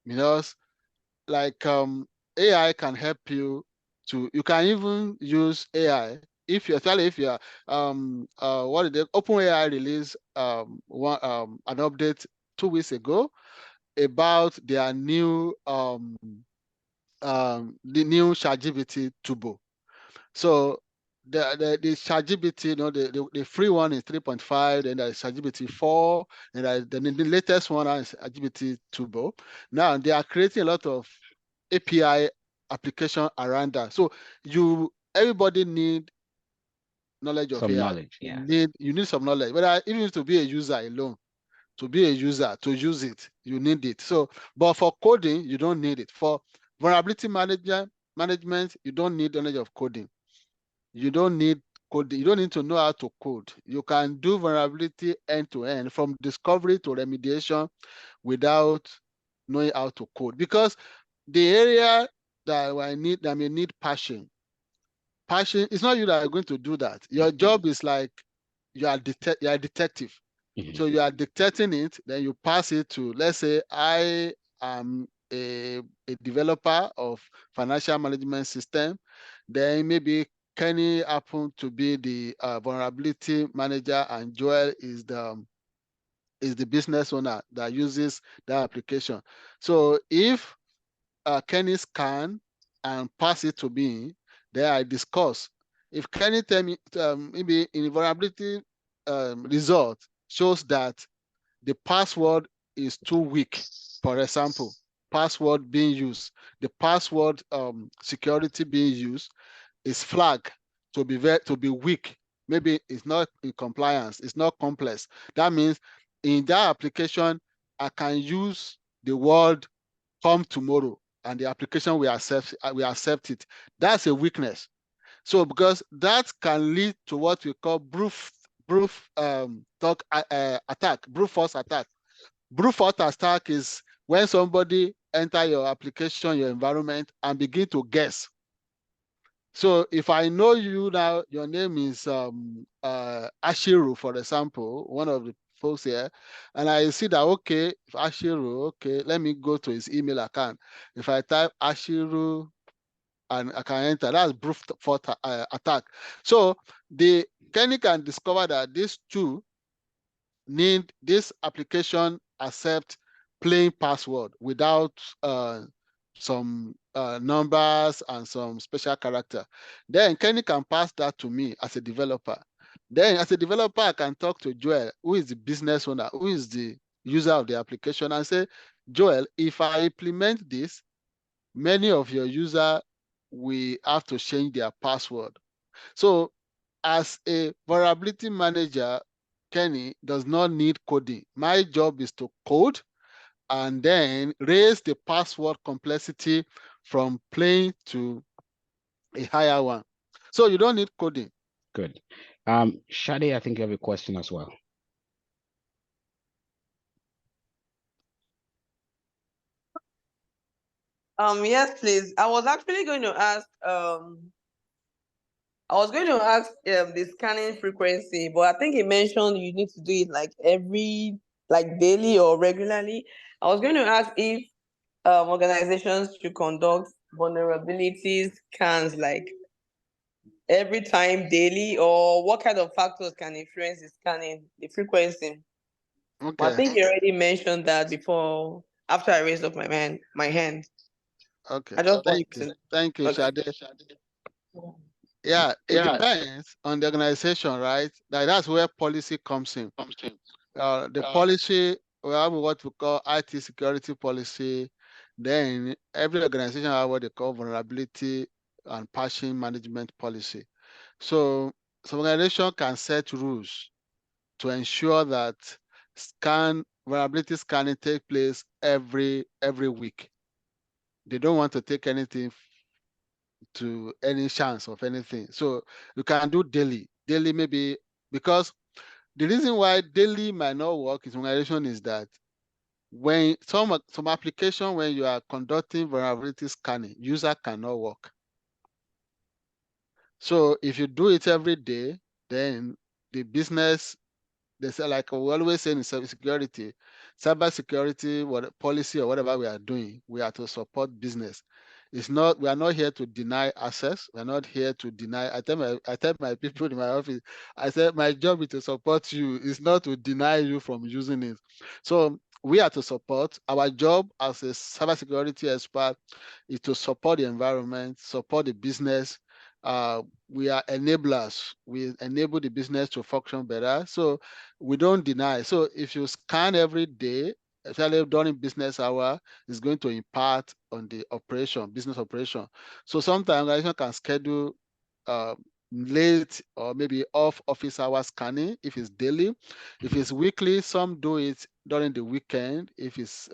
because like AI can help you you can even use AI if you're what did they OpenAI release an update 2 weeks ago about their new the new ChatGPT Turbo. So the ChatGPT, the free one is 3.5, then there's ChatGPT 4, and then the latest one is ChatGPT Turbo. Now they are creating a lot of API application around that. So everybody need knowledge of Some AI. knowledge, yeah. You need some knowledge, but even to be a user alone, to be a user, to use it, you need it. So, but for coding, you don't need it. For vulnerability management, you don't need knowledge of coding. You don't need coding. You don't need to know how to code. You can do vulnerability end to end, from discovery to remediation, without knowing how to code. Because the area that I may need passion. Passion, it's not you that are going to do that. Your job is like you are a detective. So you are detecting it, then you pass it to, let's say, I am a developer of financial management system. Then maybe Kenny happened to be the vulnerability manager, and Joel is the business owner that uses that application. So if Kenny scan and pass it to me, then I discuss. If Kenny tell me maybe in vulnerability result shows that the password is too weak, for example, password being used, the password security being used is flagged to be weak. Maybe it's not in compliance, it's not complex. That means in that application, I can use the word come tomorrow and the application will accept it. That's a weakness. So because that can lead to what we call brute force attack. Brute force attack is when somebody enter your application, your environment, and begin to guess. So if I know you now, your name is Ashiru, for example, one of the folks here, and I see that, okay, if Ashiru, okay, let me go to his email account. If I type Ashiru and I can enter, that's brute force attack. So the Kenny can discover that these two need this application accept plain password without some numbers and some special character. Then Kenny can pass that to me as a developer. Then as a developer, I can talk to Joel, who is the business owner, who is the user of the application, and say, Joel, if I implement this, many of your users will have to change their password. So as a vulnerability manager, Kenny does not need coding. My job is to code and then raise the password complexity from plain to a higher one. So you don't need coding. Good. Shade, I think you have a question as well. Yes, please. I was actually going to ask the scanning frequency, but I think he mentioned you need to do it like daily or regularly. I was going to ask if organizations should conduct vulnerability scans like every time daily, or what kind of factors can influence the scanning, the frequency. Okay. Well, I think you already mentioned that before, after I raised up my hand. Okay. I just Thank wanted you. to. Thank you, Okay. Shade. Yeah, it depends on the organization, right? That's where policy comes in. The policy, we have what we call IT security policy. Then every organization has what they call vulnerability and patching management policy. So some organization can set rules to ensure that vulnerability scanning take place every week. They don't want to take anything to any chance of anything. So you can do daily. Daily maybe, because the reason why daily might not work in some organization is that when some application, when you are conducting vulnerability scanning, user cannot work. So if you do it every day, then the business, they say, like we always say in cybersecurity, what policy or whatever we are doing, we are to support business. It's not, we are not here to deny access. We are not here to deny. I tell my people in my office, I said my job is to support you. It's not to deny you from using it. So we are to support. Our job as a cybersecurity expert is to support the environment, support the business. We are enablers. We enable the business to function better. So we don't deny. So if you scan every day, especially during business hour, it's going to impact on the operation, business operation. So sometimes organization can schedule late or maybe off office hour scanning if it's daily. If it's weekly, some do it during the weekend. If it's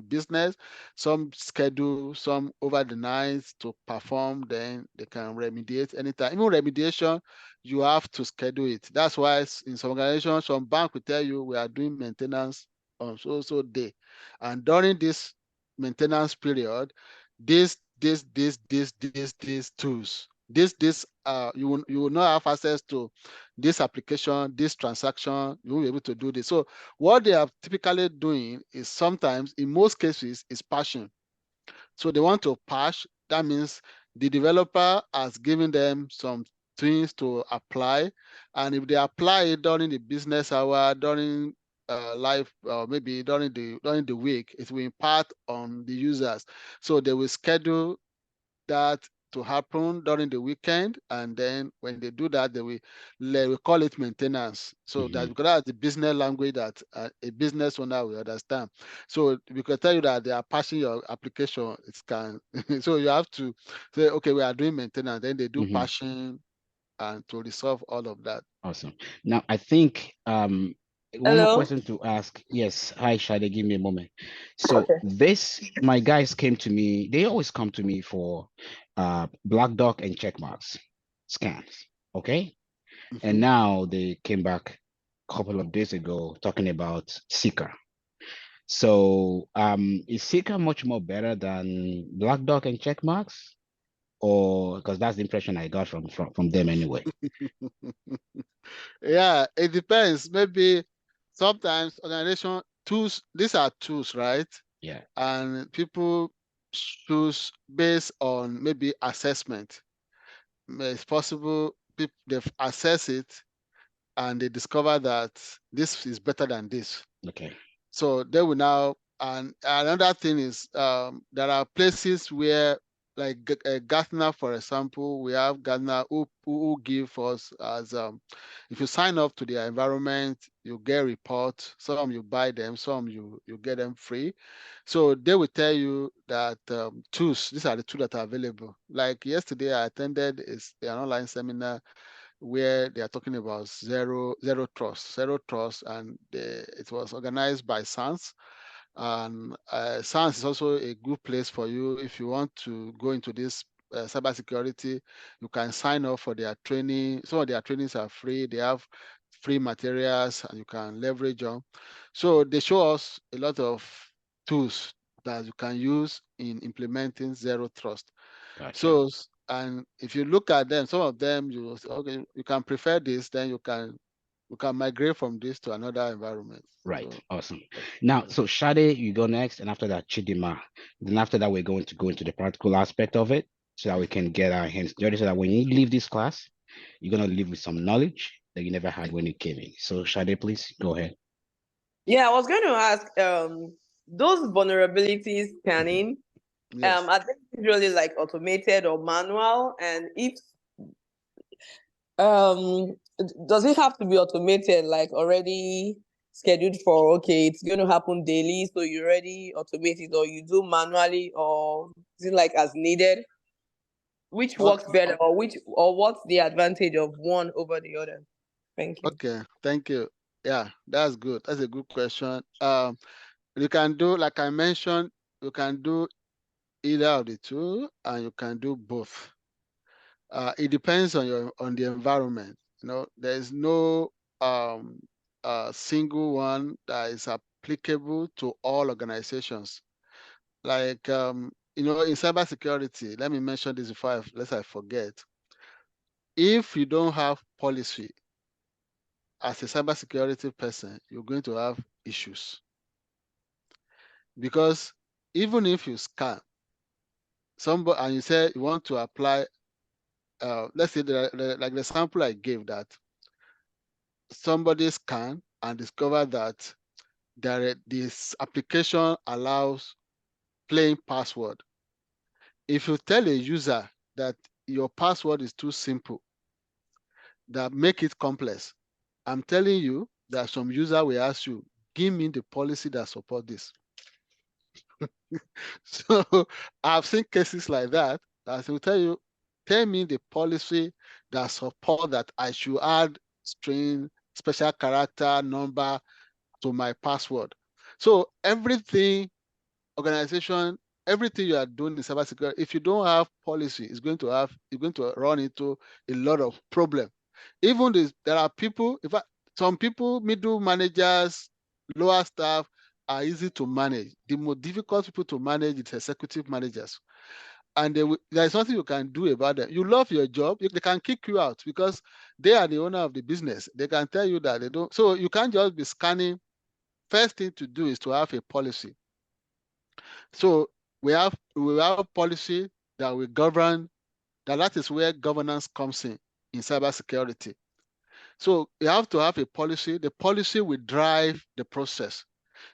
business, some schedule some over the night to perform, then they can remediate anytime. Even remediation, you have to schedule it. That's why in some organizations, some bank will tell you we are doing maintenance on so day. And during this maintenance period, these tools, you will not have access to this application, this transaction, you won't be able to do this. So what they are typically doing is sometimes, in most cases, is patching. So they want to patch. That means the developer has given them some things to apply. And if they apply it during the business hour, during live, maybe during the week, it will impact on the users. So they will schedule that to happen during the weekend, and then when they do that, they will call it maintenance. So that, because that's the business language that a business owner will understand. So we can tell you that they are patching your application. It can so you have to say, okay, we are doing maintenance. Then they do patching and to resolve all of that. Awesome. Now I think one more Hello? question to ask. Yes, hi Shade, give me a moment. So Okay. my guys came to me, they always come to me for Black Duck and checkmarks scans. Okay. And now they came back a couple of days ago talking about Seeker. So is Seeker much more better than Black Duck and checkmarks? Or because that's the impression I got from them anyway. Yeah, it depends. Maybe sometimes organization tools, these are tools, right? Yeah. And people choose based on maybe assessment. It's possible they've assessed it and they discover that this is better than this. Okay. So they will now, and another thing is there are places where, like Gartner, for example, we have Gartner who give us as if you sign up to their environment, you get reports. Some you buy them, some you get them free. So they will tell you that tools, these are the tools that are available. Like yesterday, I attended an online seminar where they are talking about zero trust, and it was organized by SANS. And SANS is also a good place for you if you want to go into this cybersecurity. You can sign up for their training. Some of their trainings are free. They have free materials and you can leverage on. So they show us a lot of tools that you can use in implementing zero trust. Gotcha. So, and if you look at them, some of them you will say, okay, you can prefer this, then you can migrate from this to another environment. Right. So, Awesome. Now, so Shade, you go next, and after that, Chidima. Then after that, we're going to go into the practical aspect of it so that we can get our hands dirty, so that when you leave this class, you're gonna leave with some knowledge that you never had when you came in. So Shade, please go ahead. Yeah, I was going to ask those vulnerability scanning, yes. are they usually like automated or manual? And if does it have to be automated, like already scheduled for, okay, it's going to happen daily, so you already automate it, or you do manually, or is it like as needed? which works better, or what's the advantage of one over the other? Thank you. Okay, thank you. Yeah, that's good. That's a good question. You can do, like I mentioned, you can do either of the two, and you can do both. It depends on the environment. There is no single one that is applicable to all organizations. Like in cybersecurity, let me mention this before lest I forget. If you don't have policy as a cybersecurity person, you're going to have issues. Because even if you scan somebody and you say you want to apply, let's say like the sample I gave, that somebody scan and discover that this application allows plain password. If you tell a user that your password is too simple, that make it complex, I'm telling you that some user will ask you, give me the policy that support this. So I've seen cases like that. That will tell you, tell me the policy that support that I should add string, special character, number to my password. So everything, organization, everything you are doing in cybersecurity, if you don't have policy, you're going to run into a lot of problem. Even there are people, in fact, some people, middle managers, lower staff are easy to manage. The most difficult people to manage is executive managers. And there is nothing you can do about them. You love your job, they can kick you out because they are the owner of the business. They can tell you that they don't. So you can't just be scanning. First thing to do is to have a policy. So we have policy that will govern, that is where governance comes in cybersecurity. So you have to have a policy. The policy will drive the process.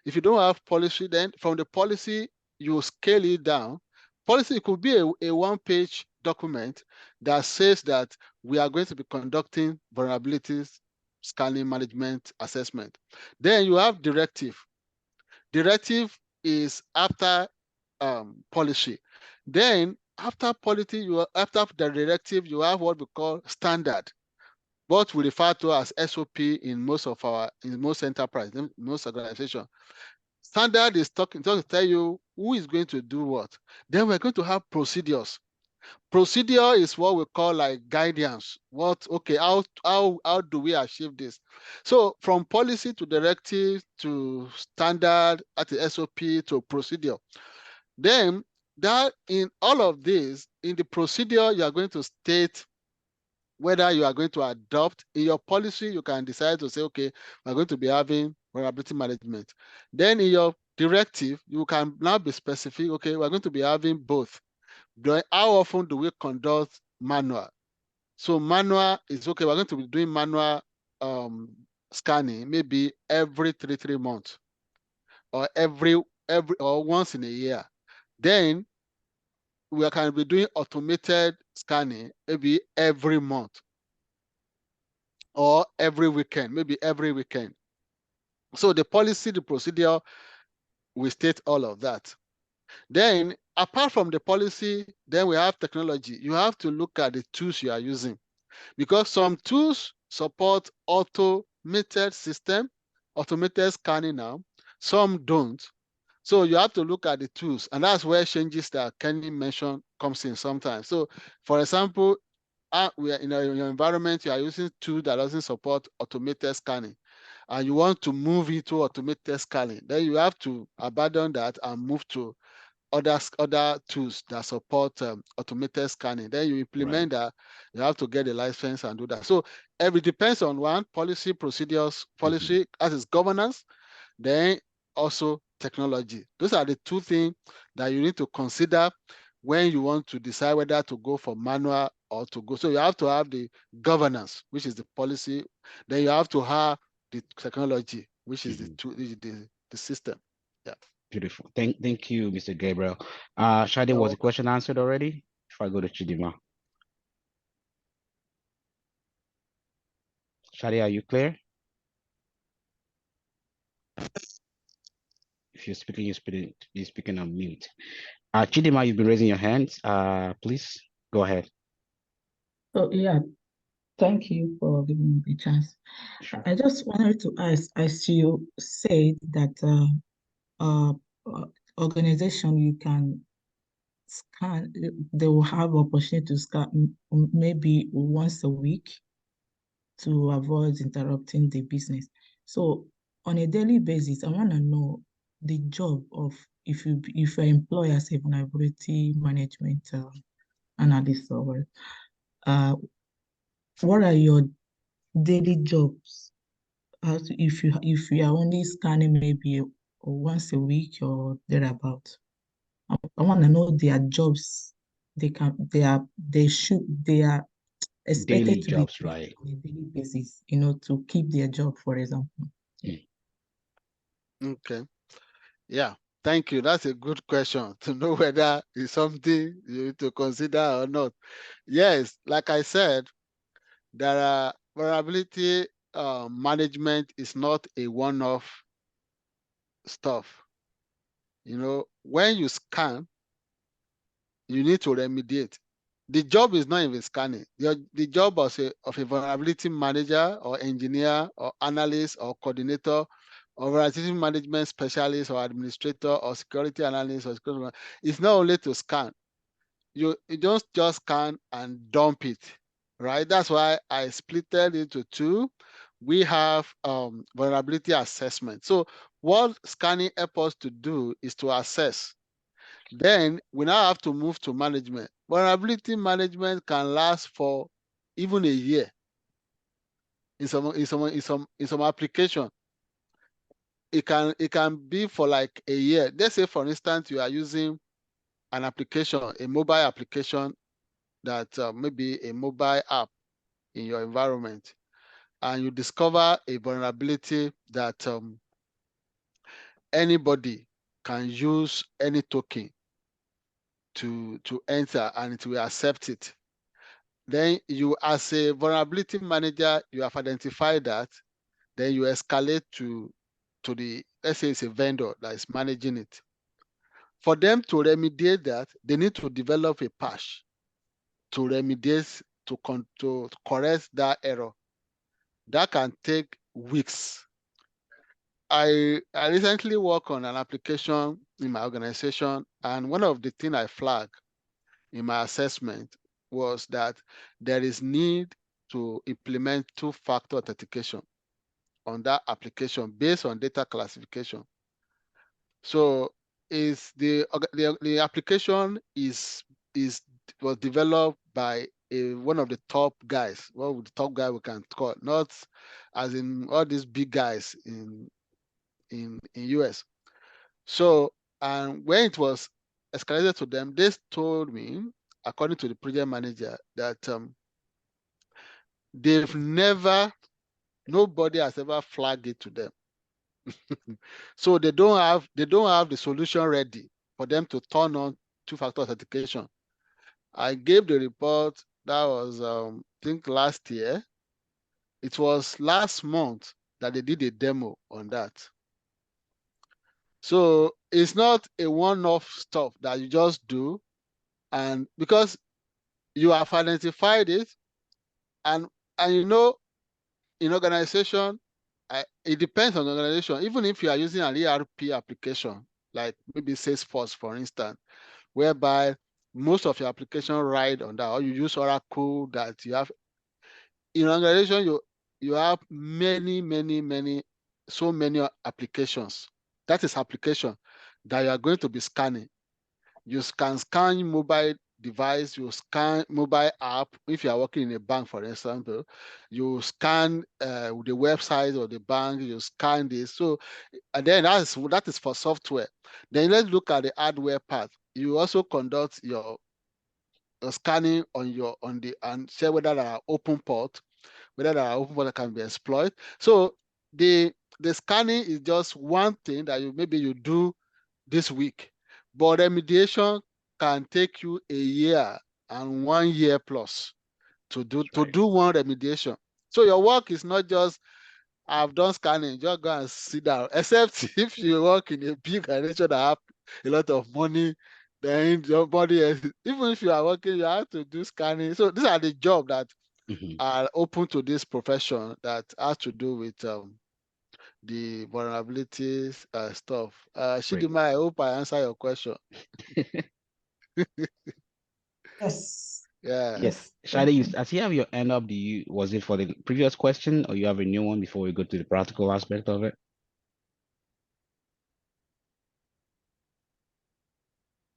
If you don't have policy, then from the policy, you scale it down. Policy could be a one-page document that says that we are going to be conducting vulnerabilities scanning management assessment. Then you have directive. Directive is after policy. Then after policy, after the directive, you have what we call standard, what we refer to as SOP in most enterprise, in most organizations. Standard is talking to tell you who is going to do what. Then we're going to have procedures. Procedure is what we call like guidance. How do we achieve this? So from policy to directive to standard at the SOP to procedure. Then that in all of this, in the procedure, you are going to state whether you are going to adopt. In your policy, you can decide to say, okay, we're going to be having vulnerability management. Then in your directive, you can now be specific, okay, we're going to be having both. How often do we conduct manual? So manual is okay, we're going to be doing manual scanning maybe every three months or or once in a year. Then we can be doing automated scanning maybe every month or every weekend, maybe every weekend. So the policy, the procedure, we state all of that. Then apart from the policy, then we have technology. You have to look at the tools you are using, because some tools support automated system, automated scanning now, some don't. So you have to look at the tools, and that's where changes that Kenny mentioned comes in sometimes. So for example, we are in your environment, you are using tool that doesn't support automated scanning, and you want to move into automated scanning, then you have to abandon that and move to other tools that support automated scanning. Then you implement that, you have to get a license and do that. So every depends on one, policy, procedures, policy as its governance, then also technology. Those are the two things that you need to consider when you want to decide whether to go for manual or to go. So you have to have the governance, which is the policy. Then you have to have the technology, which is the system. Yeah. Beautiful. Thank you, Mr. Gabriel. Shade, was the question answered already? If I go to Chidima. Shade, are you clear? If you're speaking, you're speaking on mute. Chidima, you've been raising your hands. Please. Go ahead. So yeah, thank you for giving me the chance. Sure. I just wanted to ask, as you said that uh, uh, organization you can scan, they will have opportunity to scan maybe once a week to avoid interrupting the business. So on a daily basis, I want to know the job of if you're employed as a vulnerability management analyst or what are your daily jobs? If you are only scanning maybe once a week or thereabout. I want to know their jobs. They are expected Daily to be jobs, doing right? on a daily basis, to keep their job, for example. Okay. Yeah. Thank you. That's a good question to know whether it's something you need to consider or not. Yes, like I said, there are vulnerability management is not a one-off stuff. When you scan, you need to remediate. The job is not even scanning. The job of a vulnerability manager or engineer or analyst or coordinator or vulnerability management specialist or administrator or security analyst or security is not only to scan. You don't just scan and dump it, right? That's why I split it into two. We have vulnerability assessment. So what scanning helps us to do is to assess. Then we now have to move to management. Vulnerability management can last for even a year. In some application, it can be for like a year. Let's say, for instance, you are using an application, a mobile application that maybe a mobile app in your environment, and you discover a vulnerability that anybody can use any token to enter, and it will accept it. Then you, as a vulnerability manager, you have identified that. Then you escalate to the, let's say it's a vendor that is managing it. For them to remediate that, they need to develop a patch to remediate, to correct that error. That can take weeks. I recently worked on an application in my organization, and one of the things I flagged in my assessment was that there is need to implement two-factor authentication on that application based on data classification. So the application was developed by one of the top guys. What would the top guy we can call, not as in all these big guys in US. So, and when it was escalated to them, they told me, according to the project manager, that nobody has ever flagged it to them. So they don't have the solution ready for them to turn on two-factor authentication. I gave the report. That was I think last year. It was last month that they did a demo on that. So it's not a one-off stuff that you just do, and because you have identified it, and in organization, it depends on the organization. Even if you are using an ERP application, like maybe Salesforce, for instance, whereby most of your application ride on that, or you use Oracle, that you have in an organization, you have so many applications. That is application that you are going to be scanning. You can scan mobile device, you scan mobile app. If you are working in a bank, for example, you scan the website of the bank, you scan this. So, and then that is for software. Then let's look at the hardware part. You also conduct your scanning and say whether there are open port, whether there are open port that can be exploited. So the scanning is just one thing that maybe you do this week, but remediation can take you a year and 1 year plus to do one remediation. So your work is not just, I've done scanning, just go and sit down, except if you work in a big organization that have a lot of money then somebody else, even if you are working, you have to do scanning. So these are the jobs that are open to this profession that has to do with the vulnerabilities stuff. Chidima, I hope I answer your question. Yes. Yeah. Yes. Shadi, as you have your end up, was it for the previous question or you have a new one before we go to the practical aspect of it?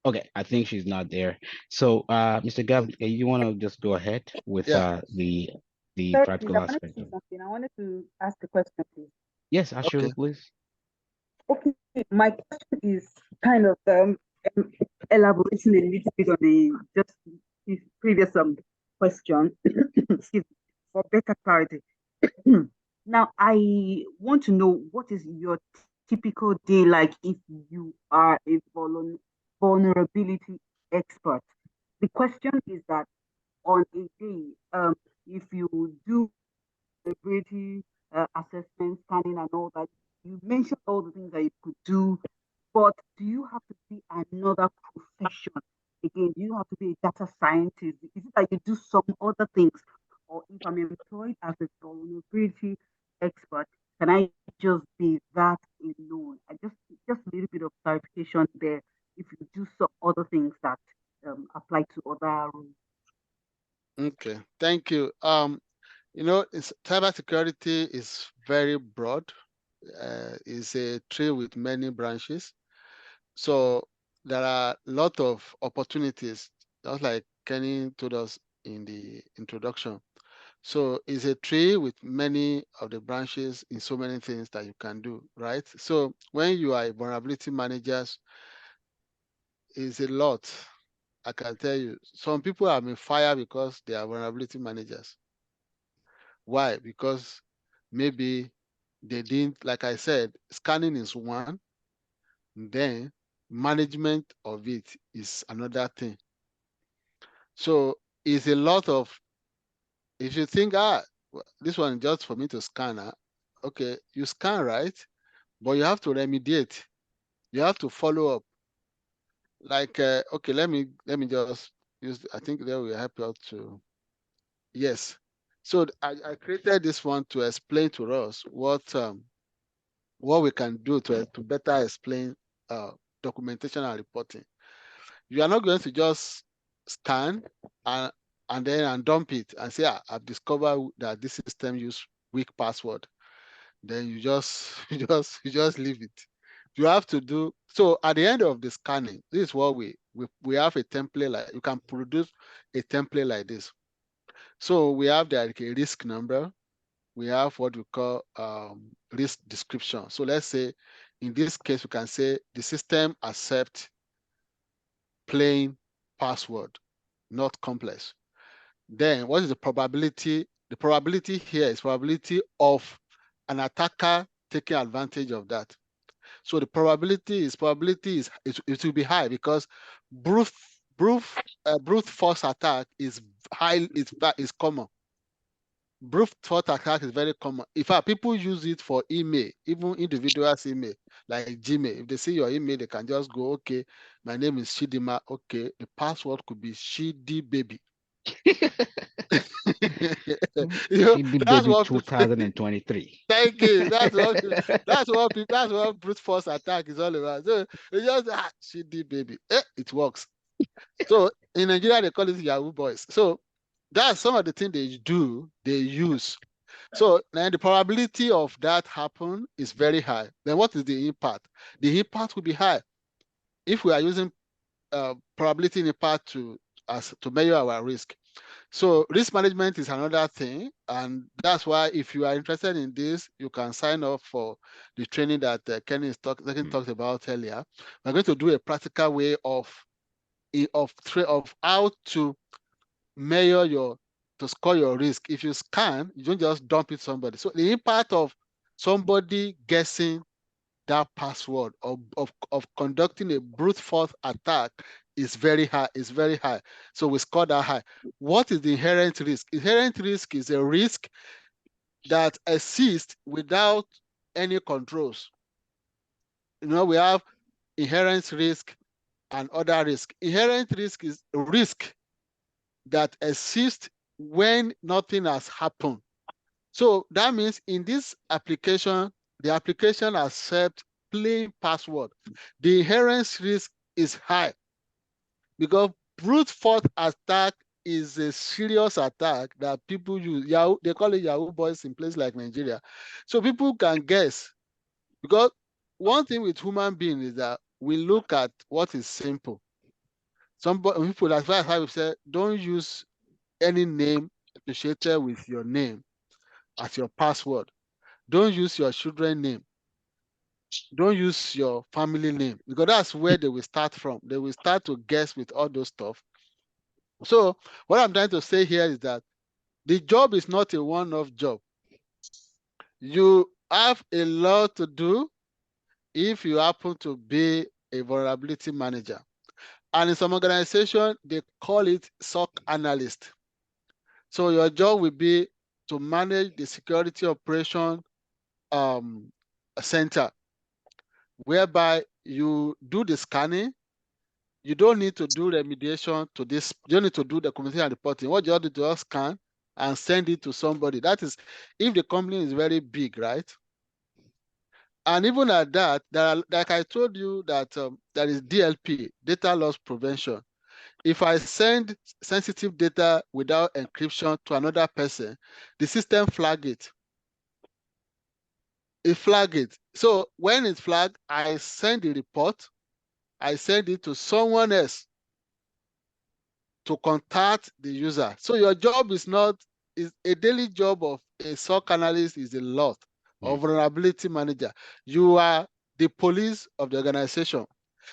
Okay, I think she's not there. So, Mr. Gav, you want to just go ahead with Yeah. the Sorry, please, practical I wanted to aspect say of it? something. I wanted to ask a question, please. Yes, Ashura, Okay. please. Okay, my question is kind of elaborating a little bit on the just the previous question. Excuse me, for better clarity. Now, I want to know what is your typical day like if you are a vulnerability expert. The question is that on a day, if you do vulnerability assessment, scanning, and all that, you mentioned all the things that you could do, but do you have to be another profession? Again, do you have to be a data scientist? Is it that you do some other things? Or if I'm employed as a vulnerability expert, can I just be that alone? I just a little bit of clarification there. If you do some other things that apply to other roles. Okay. Thank you. Cybersecurity is very broad. It's a tree with many branches. So there are a lot of opportunities, just like Kenny told us in the introduction. So it's a tree with many of the branches in so many things that you can do, right? So when you are a vulnerability manager, it's a lot. I can tell you, some people have been fired because they are vulnerability managers. Why? Because maybe they didn't, like I said, scanning is one, then management of it is another thing. So it's a lot of, if you think, this one just for me to scan, okay, you scan, right? But you have to remediate. You have to follow up. Like, okay, let me just use, I think that will help you out to, yes. So I created this one to explain to us what we can do to better explain documentation and reporting. You are not going to just scan and then dump it and say, I've discovered that this system use weak password. Then you just you just leave it. You have to do so at the end of the scanning. This is what we have a template, like you can produce a template like this. So we have like a risk number. We have what we call risk description. So let's say in this case, we can say the system accept plain password, not complex. Then what is the probability? The probability here is probability of an attacker taking advantage of that. So the probability is it will be high because brute force attack is high, is common. Brute force attack is very common. In fact, people use it for email, even individuals' email, like Gmail. If they see your email, they can just go, okay, my name is Chidima. Okay, the password could be Shidi Baby. Shidi That's Baby what 2023. thank you. That's what brute force attack is all about. So it's just Shidi Baby. It works. So in Nigeria, they call it Yahoo Boys. So that's some of the things they use. So then the probability of that happen is very high. Then what is the impact? The impact will be high. If we are using probability impact to measure our risk. So risk management is another thing. And that's why if you are interested in this, you can sign up for the training that Kenny talked about earlier. We're going to do a practical way of how to measure to score your risk. If you scan, you don't just dump it somebody. So the impact of somebody guessing that password of conducting a brute force attack is very high. It's very high. So we score that high. What is the inherent risk? Inherent risk is a risk that exists without any controls. We have inherent risk and other risk. Inherent risk is risk that exists when nothing has happened. So that means in this application, the application accepts plain password. The inherent risk is high because brute force attack is a serious attack that people use. Yahoo, they call it Yahoo boys in places like Nigeria. So people can guess, because one thing with human being is that we look at what is simple. Some people, that's why I say, don't use any name associated with your name as your password. Don't use your children's name. Don't use your family name, because that's where they will start from. They will start to guess with all those stuff. So what I'm trying to say here is that the job is not a one-off job. You have a lot to do if you happen to be a vulnerability manager. And in some organization, they call it SOC analyst. So your job will be to manage the security operation center, whereby you do the scanning. You don't need to do remediation to this. You don't need to do the community and reporting. What you have to do is scan and send it to somebody. That is, if the company is very big, right? And even at that, like I told you, that there is DLP, data loss prevention. If I send sensitive data without encryption to another person, the system flag it. It flag it. So when it's flagged, I send the report. I send it to someone else to contact the user. So your job is not, is a daily job of a SOC analyst is a lot of vulnerability manager. You are the police of the organization.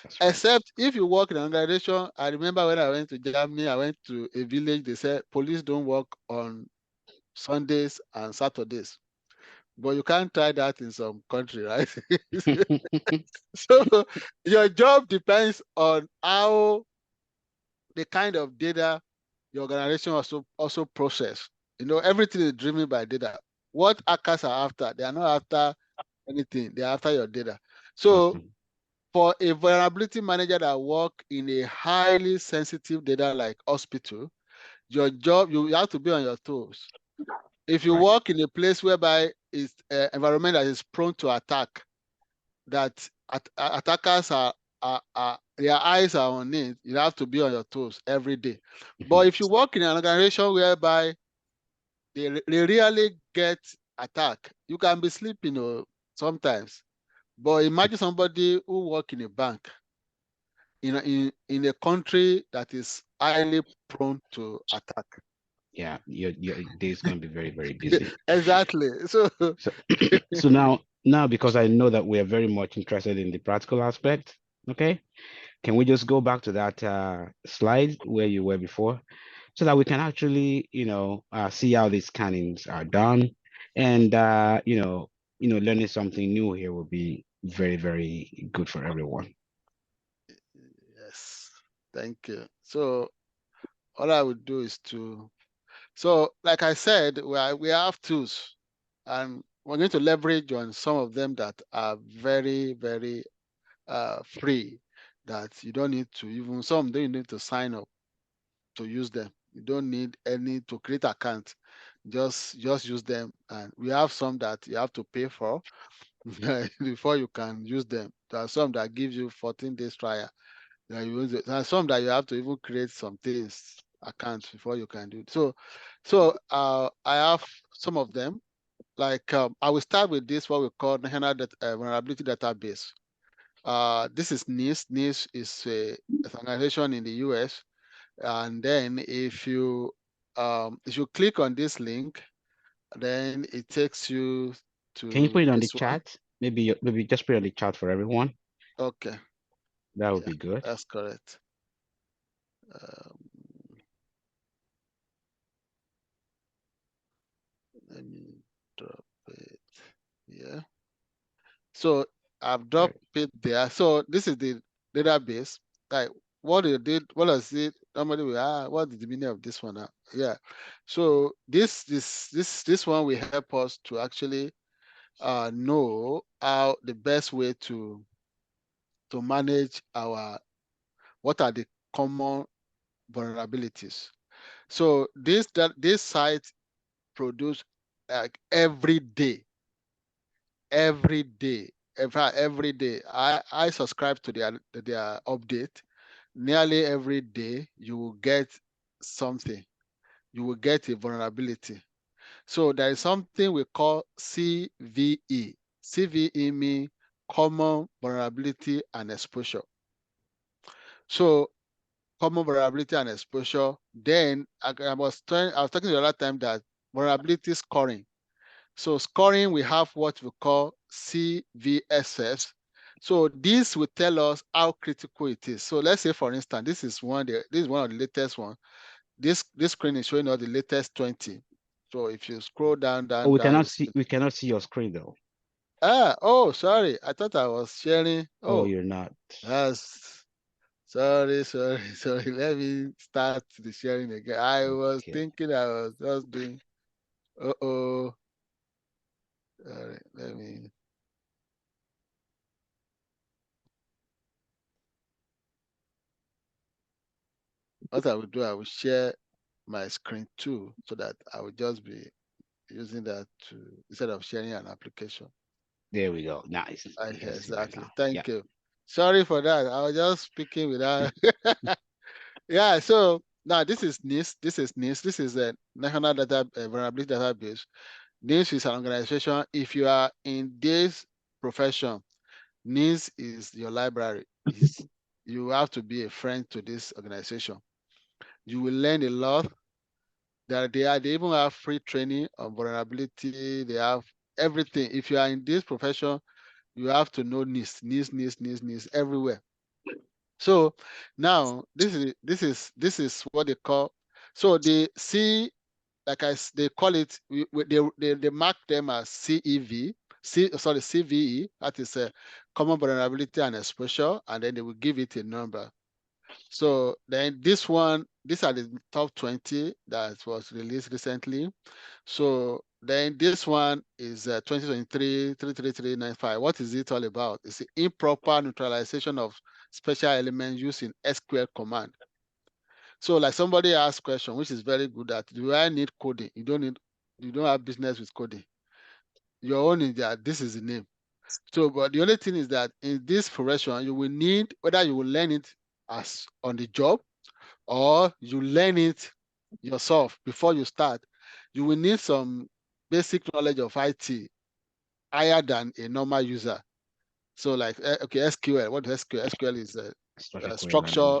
Right. Except if you work in an organization. I remember when I went to Germany, I went to a village, they said police don't work on Sundays and Saturdays. But you can't try that in some country, right? So your job depends on how the kind of data your organization also process. You know, everything is driven by data. What hackers are after, they are not after anything, they're after your data. So for a vulnerability manager that work in a highly sensitive data like hospital, your job, you have to be on your toes. If you work in a place whereby it's an environment that is prone to attack, that attackers are their eyes are on it, you have to be on your toes every day. But if you work in an organization whereby they rarely get attacked, you can be sleeping sometimes. But imagine somebody who work in a bank in a country that is highly prone to attack. Yeah, your day is going to be very, very busy. Exactly. So so now because I know that we are very much interested in the practical aspect, okay, can we just go back to that slide where you were before, so that we can actually see how these scannings are done, and learning something new here will be very, very good for everyone. Yes, thank you. So all I would do is so like I said, we have tools, and we're going to leverage on some of them that are very, very free, that you don't need to even, some don't need to sign up to use them. You don't need any to create account. Just use them. And we have some that you have to pay for before you can use them. There are some that give you 14 days trial. There are some that you have to even create some things accounts before you can do it. So I have some of them. Like I will start with this, what we call National Vulnerability Database. This is NIST. NIST is a organization in the US. And then if you click on this link, then it takes you to. Can you put it on the this one. chat? Maybe just put it on the chat for everyone. Okay. That would be good. That's correct. Let me drop it here. So I've dropped it there. So this is the database. Like what you did, what does it normally we what is the meaning of this one? Yeah. So this one will help us to actually know how the best way to manage our what are the common vulnerabilities. So this site produce like every day. Every day, every day. I subscribe to their update. Nearly every day, you will get something. You will get a vulnerability. So there is something we call CVE. CVE means common vulnerability and exposure. So common vulnerability and exposure. Then I was talking the other time that vulnerability scoring. So scoring, we have what we call CVSS. So this will tell us how critical it is. So let's say, for instance, this is one of the latest one. This screen is showing us the latest 20. So if you scroll down, Oh, we down, cannot see your screen though. oh, sorry. I thought I was sharing. Oh, Oh, you're not. that's sorry. Let me start the sharing again. I was Okay. thinking I was just doing. Sorry, let me. What I will do, I will share my screen too, so that I will just be using that instead of sharing an application. There we go. Nice. We can see right Exactly. now. Thank you. Sorry for that. I was just speaking without. Yeah. So now this is NIST. This is NIST. This is a National Data Vulnerability Database. NIST is an organization. If you are in this profession, NIST is your library. You have to be a friend to this organization. You will learn a lot. They even have free training on vulnerability. They have everything. If you are in this profession, you have to know NIST everywhere. So now this is what they call. So they see, they call it. They mark them as CEV. CVE. That is a common vulnerability and exposure, and then they will give it a number. So then these are the top 20 that was released recently. So then this one is 2023 33395. What is it all about? It's the improper neutralization of special elements used in SQL command. So like somebody asked question, which is very good at, do I need coding? You don't have business with coding. Your own is that this is the name. So, but the only thing is that in this profession, you will need, whether you will learn it as on the job or you learn it yourself before you start, you will need some basic knowledge of IT higher than a normal user. So like, okay, SQL, what is SQL? SQL is a structure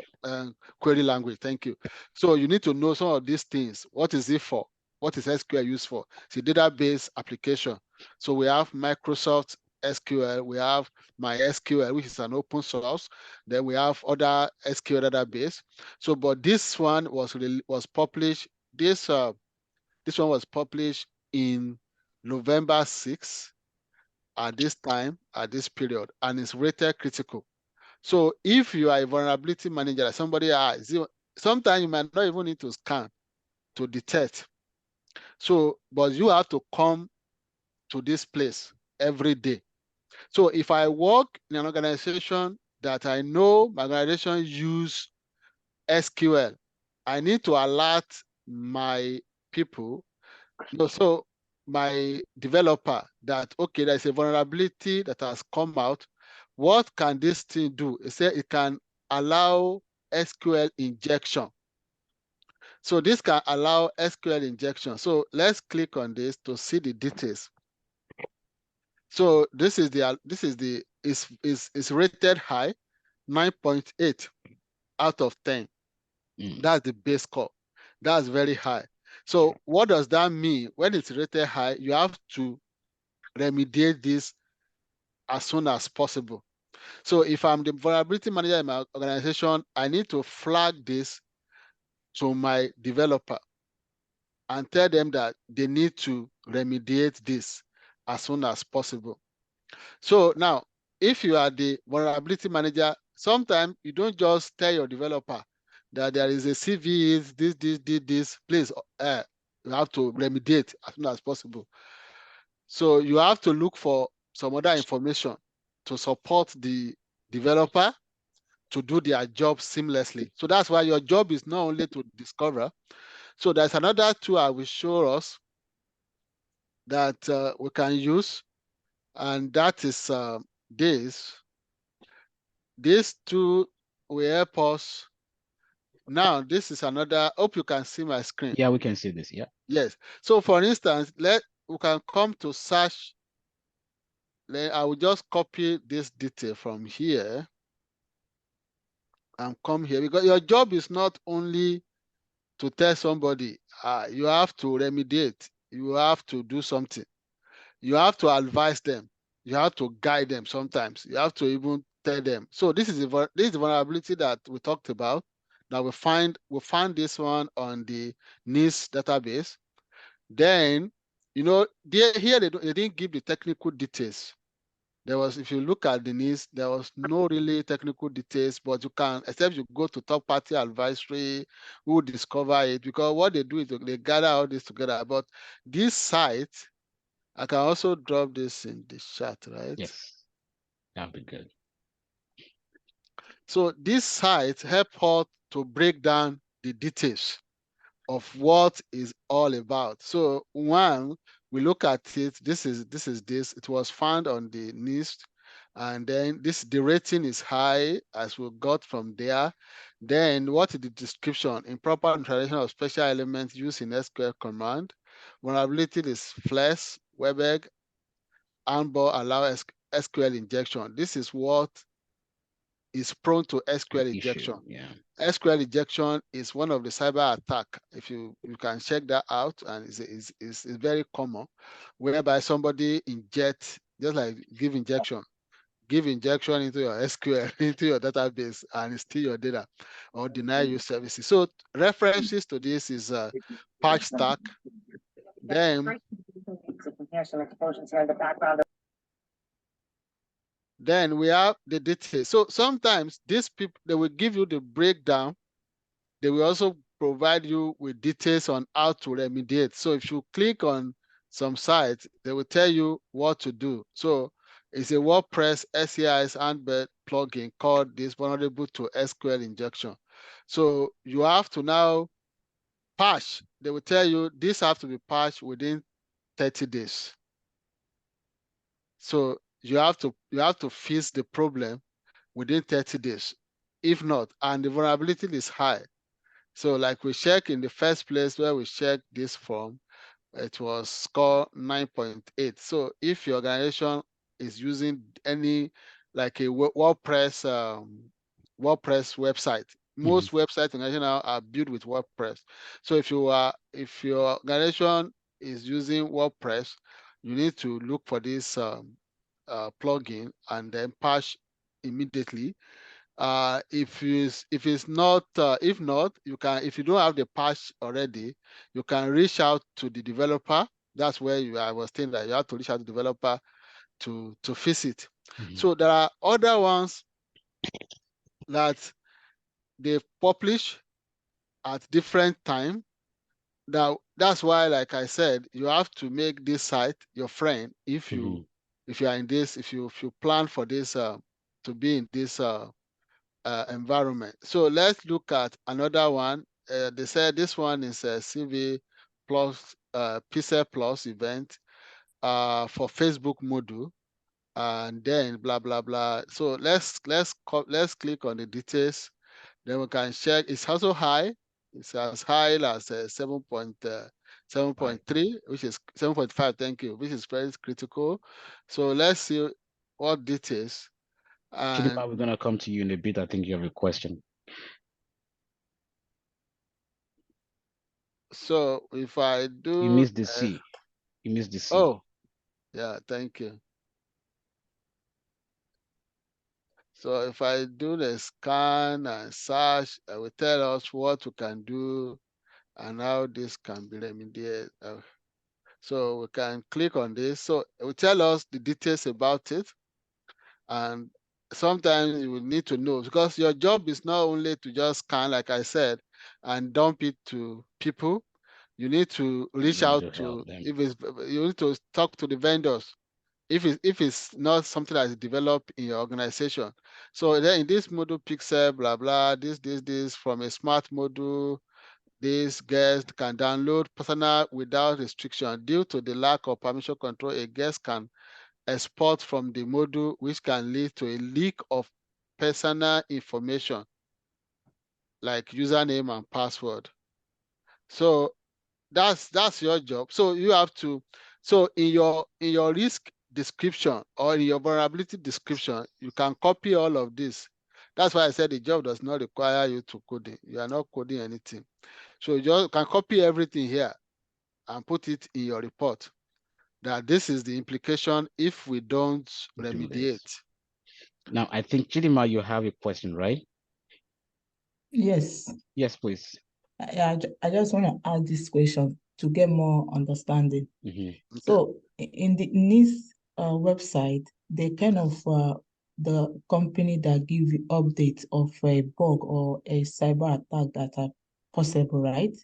query language. Thank you. So you need to know some of these things. What is it for? What is SQL used for? It's a database application. So we have Microsoft SQL, we have MySQL, which is an open source. Then we have other SQL database. So, but this one was published. This one was published in November 6 at this time, at this period, and it's rated critical. So if you are a vulnerability manager, somebody sometimes you might not even need to scan to detect. So, but you have to come to this place every day. So if I work in an organization that I know my organization use SQL, I need to alert my people. So my developer that, okay, there's a vulnerability that has come out. What can this thing do? It said it can allow SQL injection. So this can allow SQL injection. So let's click on this to see the details. So this is rated high, 9.8 out of 10. That's the base score. That's very high. So what does that mean? When it's rated high, you have to remediate this as soon as possible. So if I'm the vulnerability manager in my organization, I need to flag this to my developer and tell them that they need to remediate this as soon as possible. So now, if you are the vulnerability manager, sometimes you don't just tell your developer that there is a CVE, this, please, you have to remediate as soon as possible. So you have to look for some other information to support the developer to do their job seamlessly. So that's why your job is not only to discover. So there's another tool I will show us that we can use, and that is this. This tool will help us. Now, this is another, hope you can see my screen. Yeah, we can see this, yeah. Yes. So for instance, we can come to search. I will just copy this detail from here and come here, because your job is not only to tell somebody, you have to remediate, you have to do something, you have to advise them, you have to guide them sometimes, you have to even tell them. So this is the vulnerability that we talked about. Now we found this one on the NIST database. Then, you know, here they didn't give the technical details. There was, if you look at the NIST, there was no really technical details, but you can, except you go to third-party advisory who discover it, because what they do is they gather all this together. But this site, I can also drop this in the chat, right? Yes, that'd be good. So this site help us to break down the details of what is all about. So one, we look at it, this. It was found on the NIST, and then the rating is high as we got from there. Then what is the description? Improper neutralization of special elements used in SQL command. Vulnerability is flex, WebEgg, Anbor allow SQL injection. This is what is prone to SQL injection. Yeah. SQL injection is one of the cyber attack. If you can check that out, and it's very common, whereby somebody injects, just like give injection into your SQL, into your database, and steal your data or deny you services. So references to this is PatchStack. Then we have the details. So sometimes these people, they will give you the breakdown. They will also provide you with details on how to remediate. So if you click on some sites, they will tell you what to do. So it's a WordPress SEIS Embed plugin called this vulnerable to SQL injection. So you have to now patch. They will tell you this have to be patched within 30 days. So you have to fix the problem within 30 days. If not, and the vulnerability is high. So like we check in the first place where we checked this form, it was score 9.8. So if your organization is using any, like a WordPress website, most websites now are built with WordPress. So if your organization is using WordPress, you need to look for this plugin and then patch immediately. If not, you can, if you don't have the patch already, you can reach out to the developer. That's where I was saying that you have to reach out to the developer to fix it. So there are other ones that they publish at different time. Now that's why, like I said, you have to make this site your friend if you are in this, if you plan for this to be in this environment. So let's look at another one. They said this one is a CV plus Pixel Plus event for Facebook module, and then blah blah blah. So let's click on the details. Then we can check. It's also high. It's as high as 7.3, which is 7.5. Thank you, which is very critical. So let's see what details. Chidipa, we're gonna come to you in a bit. I think you have a question. So if I do, you missed the C. You missed the C. Oh, yeah, thank you. So if I do the scan and search, it will tell us what we can do and how this can be remediated. So we can click on this. So it will tell us the details about it. And sometimes you will need to know, because your job is not only to just scan, like I said, and dump it to people. You need to reach out to, you need to talk to the vendors. if it's not something that is developed in your organization. So then in this module pixel, blah blah, this from a smart module, this guest can download personal without restriction. Due to the lack of permission control, a guest can export from the module, which can lead to a leak of personal information like username and password. So that's your job. So you have to, so in your risk description or in your vulnerability description, you can copy all of this. That's why I said the job does not require you to code it. You are not coding anything. So you just can copy everything here and put it in your report that this is the implication if we don't Do this. remediate. Now, I think Chidima, you have a question, right? Yes. Yes, please. I just want to ask this question to get more understanding. Mhm. Okay. So in the NIST website, they kind of the company that give you updates of a bug or a cyber attack that are possible, right?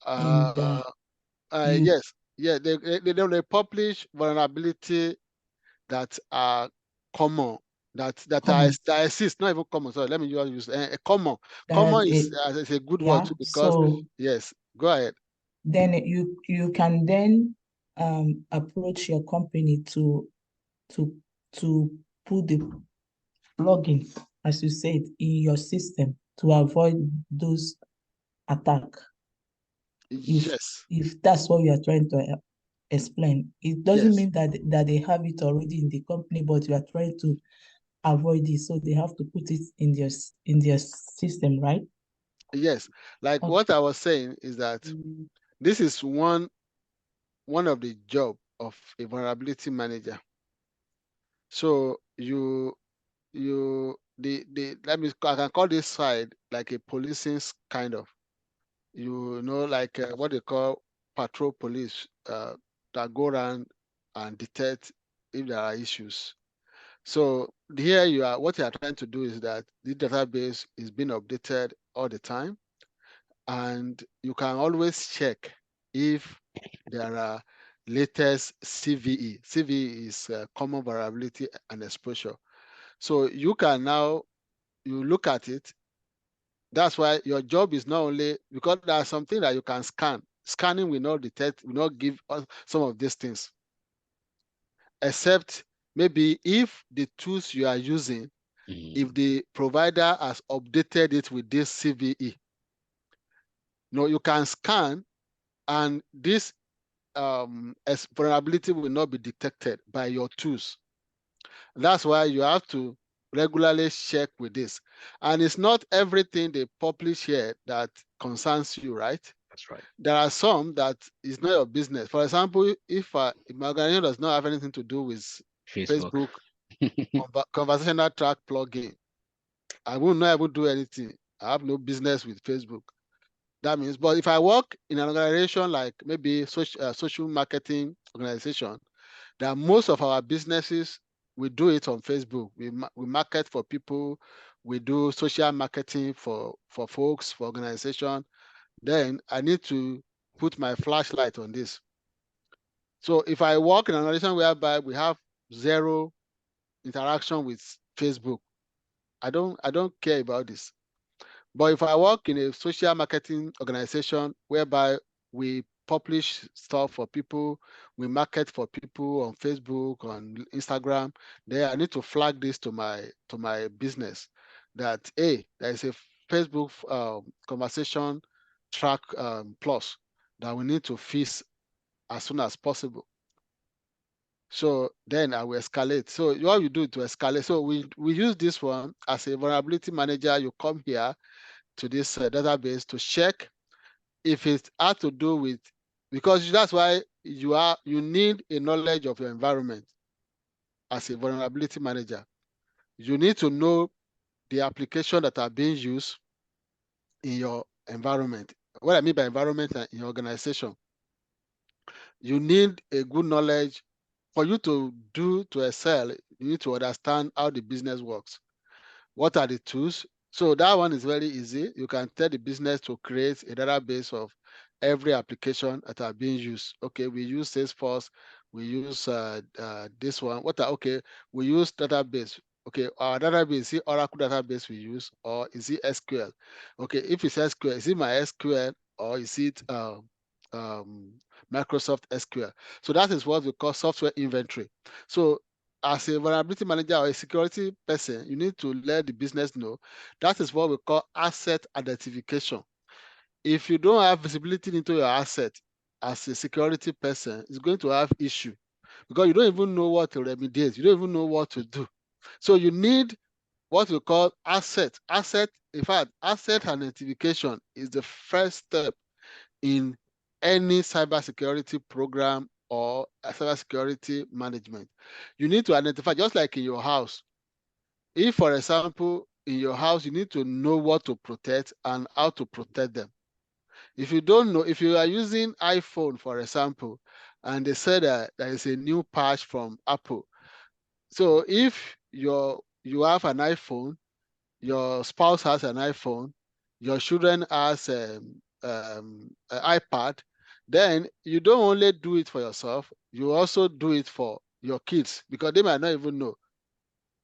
And you Yes, yeah, they publish vulnerability that are common, that common exist, not even common. Sorry, let me just use common. that Common it, is a good word yeah. too, because So yes, go ahead. then you can then approach your company to put the plugins, as you said, in your system to avoid those attacks. Yes, If that's what you are trying to explain, it doesn't yes, mean that they have it already in the company, but you are trying to avoid it, so they have to put it in their system, right? yes. Like Okay. what I was saying is that this is one of the job of a vulnerability manager. So I can call this side like a policing kind of, like what they call patrol police, that go around and detect if there are issues. So here what you are trying to do is that the database is being updated all the time, and you can always check if there are latest CVE. CVE is common vulnerability and exposure. So you can now, you look at it. That's why your job is not only, because there's something that you can scan. Scanning will not detect, will not give us some of these things. Except maybe if the tools you are using, if the provider has updated it with this CVE. No, you can scan and this vulnerability will not be detected by your tools. That's why you have to regularly check with this. And it's not everything they publish here that concerns you, right? That's right. There are some that is not your business. For example, if my organization does not have anything to do with Facebook conversational track plugin, I will not able to do anything. I have no business with Facebook. That means, but if I work in an organization like maybe social marketing organization, that most of our businesses, we do it on Facebook. We market for people. We do social marketing for folks, for organization. Then I need to put my flashlight on this. So if I work in an organization whereby we have zero interaction with Facebook, I don't care about this. But if I work in a social marketing organization whereby we publish stuff for people, we market for people on Facebook, on Instagram, then I need to flag this to my business that, hey, there is a Facebook conversation track plus that we need to fix as soon as possible. So then I will escalate. So what you do to escalate, so we use this one as a vulnerability manager. You come here to this database to check if it had to do with, because that's why you need a knowledge of your environment as a vulnerability manager. You need to know the application that are being used in your environment. What I mean by environment in your organization, you need a good knowledge for you to excel. You need to understand how the business works. What are the tools? So that one is very easy. You can tell the business to create a database of every application that are being used. Okay, we use Salesforce, we use this one. Okay, we use database. Okay, our database, is it Oracle database we use, or is it SQL? Okay, if it's SQL, is it MySQL or is it Microsoft SQL? So that is what we call software inventory. So as a vulnerability manager or a security person, you need to let the business know that is what we call asset identification. If you don't have visibility into your asset as a security person, it's going to have issue because you don't even know what to remediate. You don't even know what to do. So you need what we call asset. In fact, asset identification is the first step in any cybersecurity program or cybersecurity management. You need to identify, just like in your house. If, for example, in your house, you need to know what to protect and how to protect them. If you don't know, if you are using iPhone, for example, and they said that there is a new patch from Apple. So if you have an iPhone, your spouse has an iPhone, your children has an iPad, then you don't only do it for yourself, you also do it for your kids because they might not even know.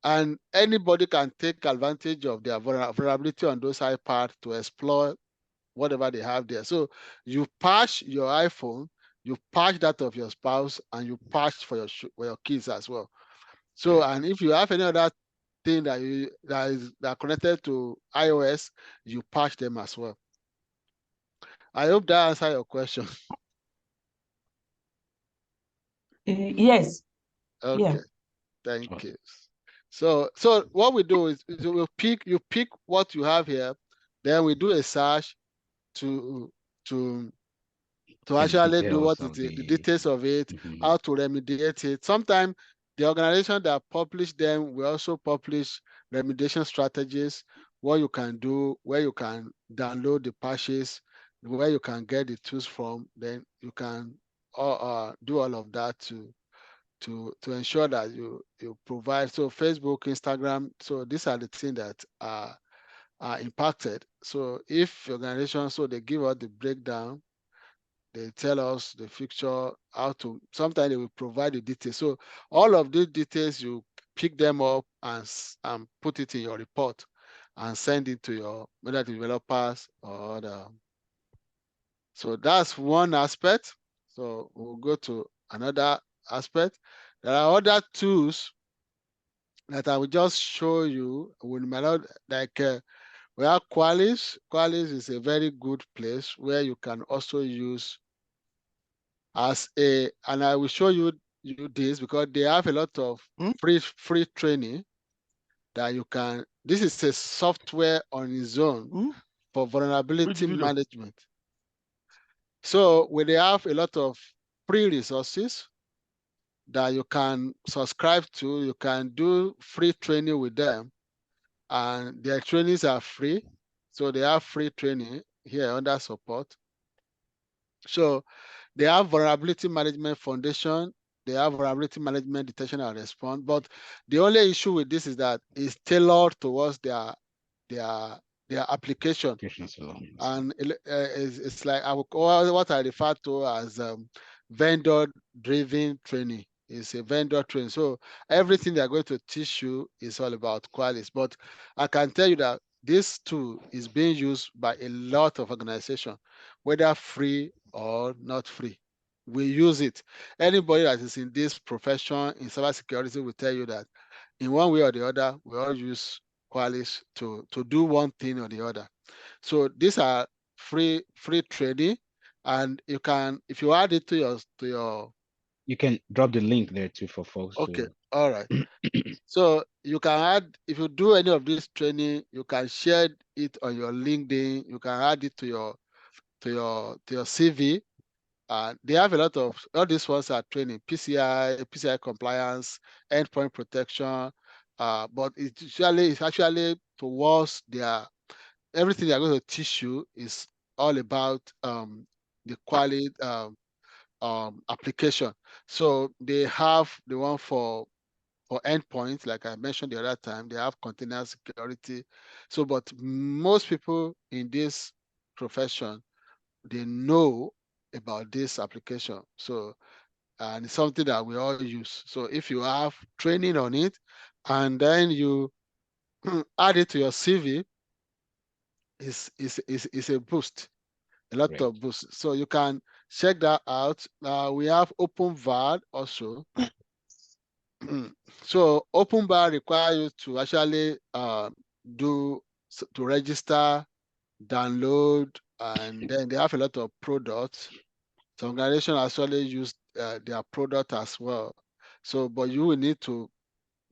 And anybody can take advantage of their vulnerability on those iPads to exploit whatever they have there. So you patch your iPhone, you patch that of your spouse, and you patch for your kids as well. So, and if you have any other thing that is connected to iOS, you patch them as well. I hope that answers your question. Yes. Okay, Yeah. thank you. So what we do is you pick what you have here, then we do a search to actually do what is the details of it, how to remediate it. Sometimes the organization that publish them will also publish remediation strategies, what you can do, where you can download the patches, where you can get the tools from. Then you can do all of that to ensure that you provide. So Facebook, Instagram, so these are the things that are impacted. So if organization, so they give us the breakdown, they tell us the future, how to, sometimes they will provide the details. So all of these details, you pick them up and put it in your report and send it to your, whether the developers or the, so that's one aspect. So we'll go to another aspect. There are other tools that I will just show you. We might not, like we have Qualys. Qualys is a very good place where you can also use as a, and I will show you this because they have a lot of free training that you can. This is a software on its own for vulnerability management. So where they have a lot of free resources that you can subscribe to, you can do free training with them, and their trainings are free. So they have free training here under support. So they have vulnerability management foundation. They have vulnerability management detection and response. But the only issue with this is that it's tailored towards their application. And it's like I would call what I refer to as vendor-driven training. It's a vendor training. So everything they're going to teach you is all about Qualys. But I can tell you that this tool is being used by a lot of organizations, whether free or not free. We use it. Anybody that is in this profession in cybersecurity will tell you that in one way or the other, we all use Qualys to do one thing or the other. So these are free training, and you can, if you add it to your you can drop the link there too for folks. Okay, all right. So you can add, if you do any of this training, you can share it on your LinkedIn. You can add it to your CV. They have a lot of, all these ones are training, PCI compliance, endpoint protection, but it's actually towards their, everything they're going to teach you is all about the quality application. So they have the one for endpoints, like I mentioned the other time, they have container security. So, but most people in this profession, they know about this application. So and it's something that we all use. So if you have training on it, and then you add it to your CV, is a boost, a lot Great. of boost. So you can check that out. We have OpenVAD also. So OpenVAD require you to actually to register, download, and then they have a lot of products. Some organizations actually use their product as well. So, but you will need to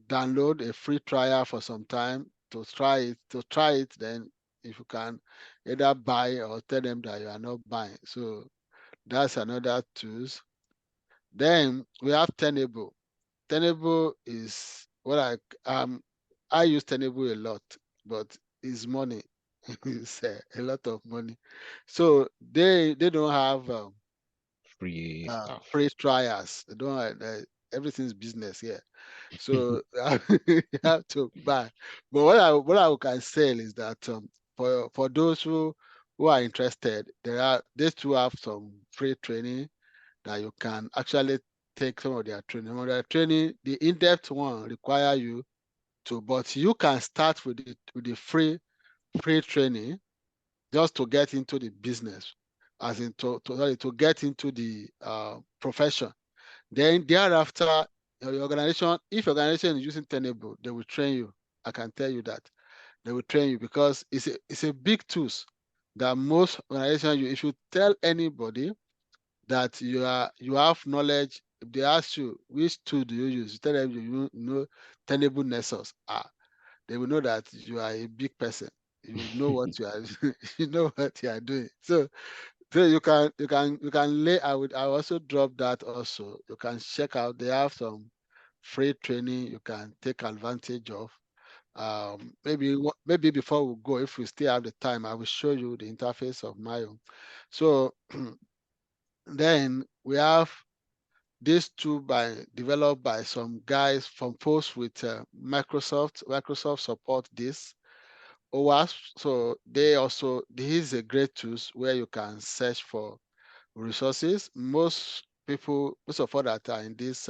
download a free trial for some time to try it. To try it, then if you can either buy or tell them that you are not buying. So that's another tools. Then we have Tenable. Tenable is what I use Tenable a lot, but it's money. It's a lot of money. So they don't have Free stuff. free trials. They don't have, everything's business here. So you have to buy. But what I can say is that for those who are interested, they too have some free training that you can actually take some of their training. Some of their training, the in-depth one require you to, but you can start with the free training just to get into the business, as in to get into the profession. Then thereafter, your organization, if your organization is using Tenable, they will train you. I can tell you that they will train you because it's a big tools that most organizations use. If you tell anybody that you have knowledge, if they ask you which tool do you use, you tell them you know Tenable Nexus. They will know that you are a big person. You know what you are you know what you are doing. So you can lay. I also drop that also. You can check out. They have some free training you can take advantage of. Maybe before we go, if we still have the time, I will show you the interface of Mayo. So then we have these two developed by some guys from post with Microsoft. Microsoft support this. OWASP. So this is a great tools where you can search for resources. Most of us that are in this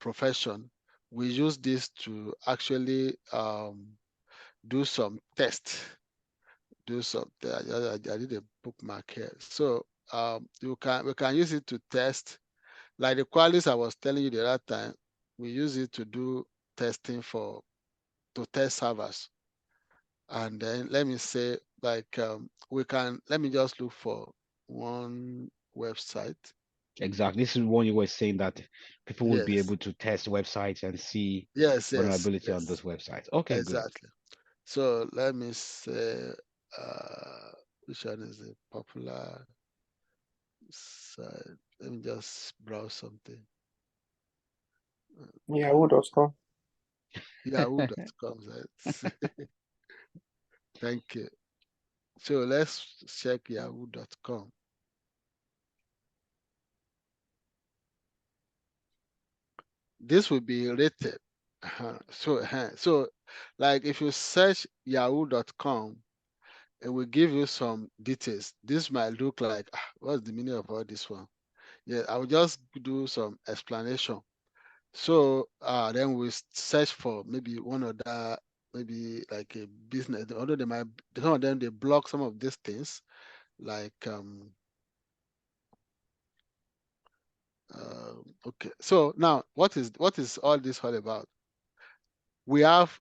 profession, we use this to actually do some tests. I did a bookmark here. So we can use it to test. Like the Qualys I was telling you the other time, we use it to do testing to test servers. And then let me say, like let me just look for one website. Exactly. This is one you were saying that people would be Yes, able to test websites and see yes, vulnerability on those websites. Okay, good. exactly. So let me say, which one is a popular site? Let me just browse something. Yahoo.com. Yahoo.com. Thank you. So let's check yahoo.com. This will be rated. So like if you search yahoo.com, it will give you some details. This might look like, what's the meaning of all this one? Yeah, I will just do some explanation. So then we search for maybe one of the, maybe like a business, although some of them, they block some of these things, like, okay. So now what is all this all about? We have,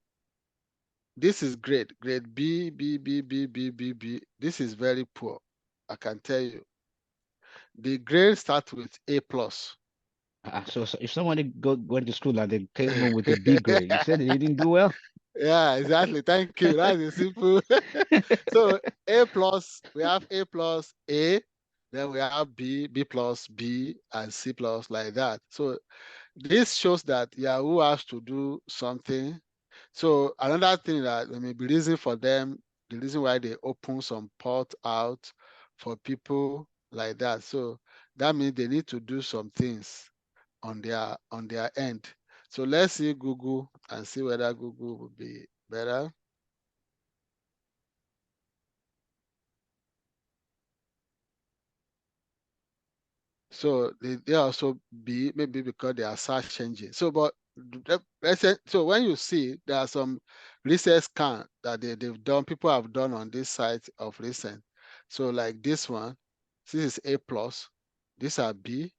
this is grade B, B, B, B, B, B, B. This is very poor. I can tell you. The grade starts with A plus. So if somebody went to school and they came home with a B grade, you said they didn't do well? Yeah, exactly. Thank you. That's a simple. So A plus, we have A plus A, then we have B, B plus B, and C plus, like that. So this shows that Yahoo has to do something. So another thing that may be reason for them, the reason why they open some port out for people like that. So that means they need to do some things on their end. So let's see Google and see whether Google will be better. So they also be maybe because they are search engine. So, but let's say, so when you see there are some research scan that they've done, people have done on this site of recent. So like this one, this is A plus, these are B.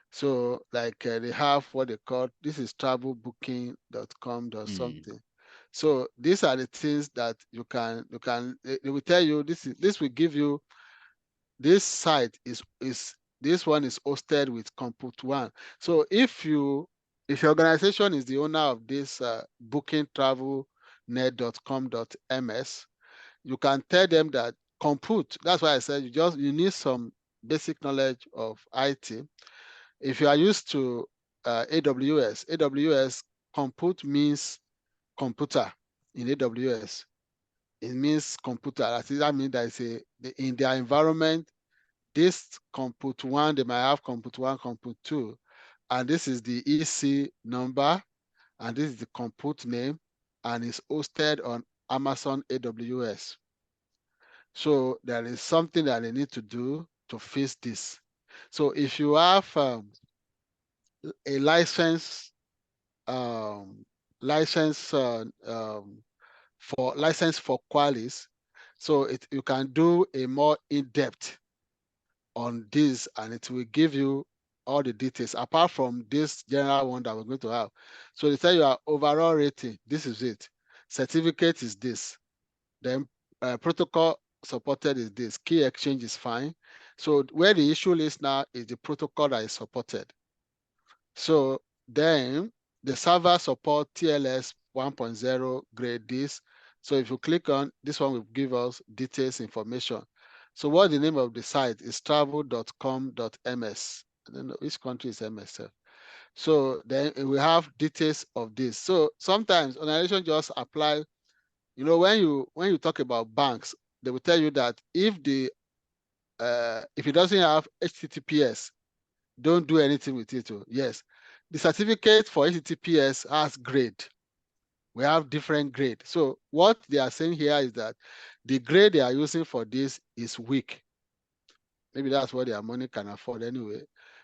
So like they have what they call, this is travelbooking.com or something. So these are the things that you can they will tell you this will give you, this site is this one is hosted with Compute One. So if your organization is the owner of this bookingtravelnet.com.ms, you can tell them that Compute. That's why I said you need some basic knowledge of IT. If you are used to AWS Compute means computer in AWS. It means computer. That means that in their environment, this Compute One, they might have Compute One, Compute Two, and this is the EC number, and this is the compute name, and it's hosted on Amazon AWS. So there is something that they need to do to fix this. So if you have a license for Qualys, so you can do a more in-depth on this, and it will give you all the details apart from this general one that we're going to have. So they tell you our overall rating, this is it. Certificate is this. Then protocol supported is this. Key exchange is fine. So where the issue is now is the protocol that is supported. So then the server support TLS 1.0 grade this. So if you click on this one, will give us details information. So what the name of the site is travel.com.ms. I don't know which country is MS. So then we have details of this. So sometimes organization just apply, when you talk about banks, they will tell you that if it doesn't have HTTPS, don't do anything with it. Yes, the certificate for HTTPS has grade. We have different grade. So what they are saying here is that the grade they are using for this is weak. Maybe that's what their money can afford anyway.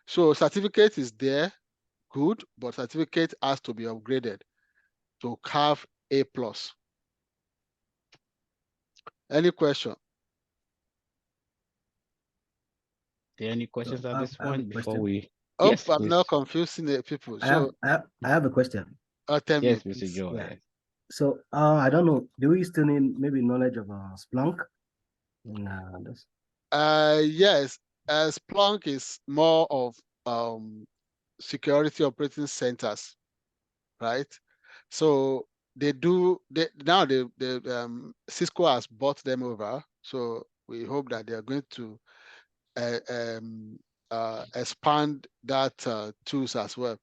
So certificate is there, good, but certificate has to be upgraded to have A+. Any question? Any questions at this I have a point before question. we? Hope Yes, I'm please. not confusing the people. So I have a question. tell me, Yes, Mr. please. Joe. Yeah. Yes. So I don't know. Do we still need maybe knowledge of Splunk? This? Yes, Splunk is more of security operating centers, right? So Cisco has bought them over. So we hope that they are going to expand that tools as well.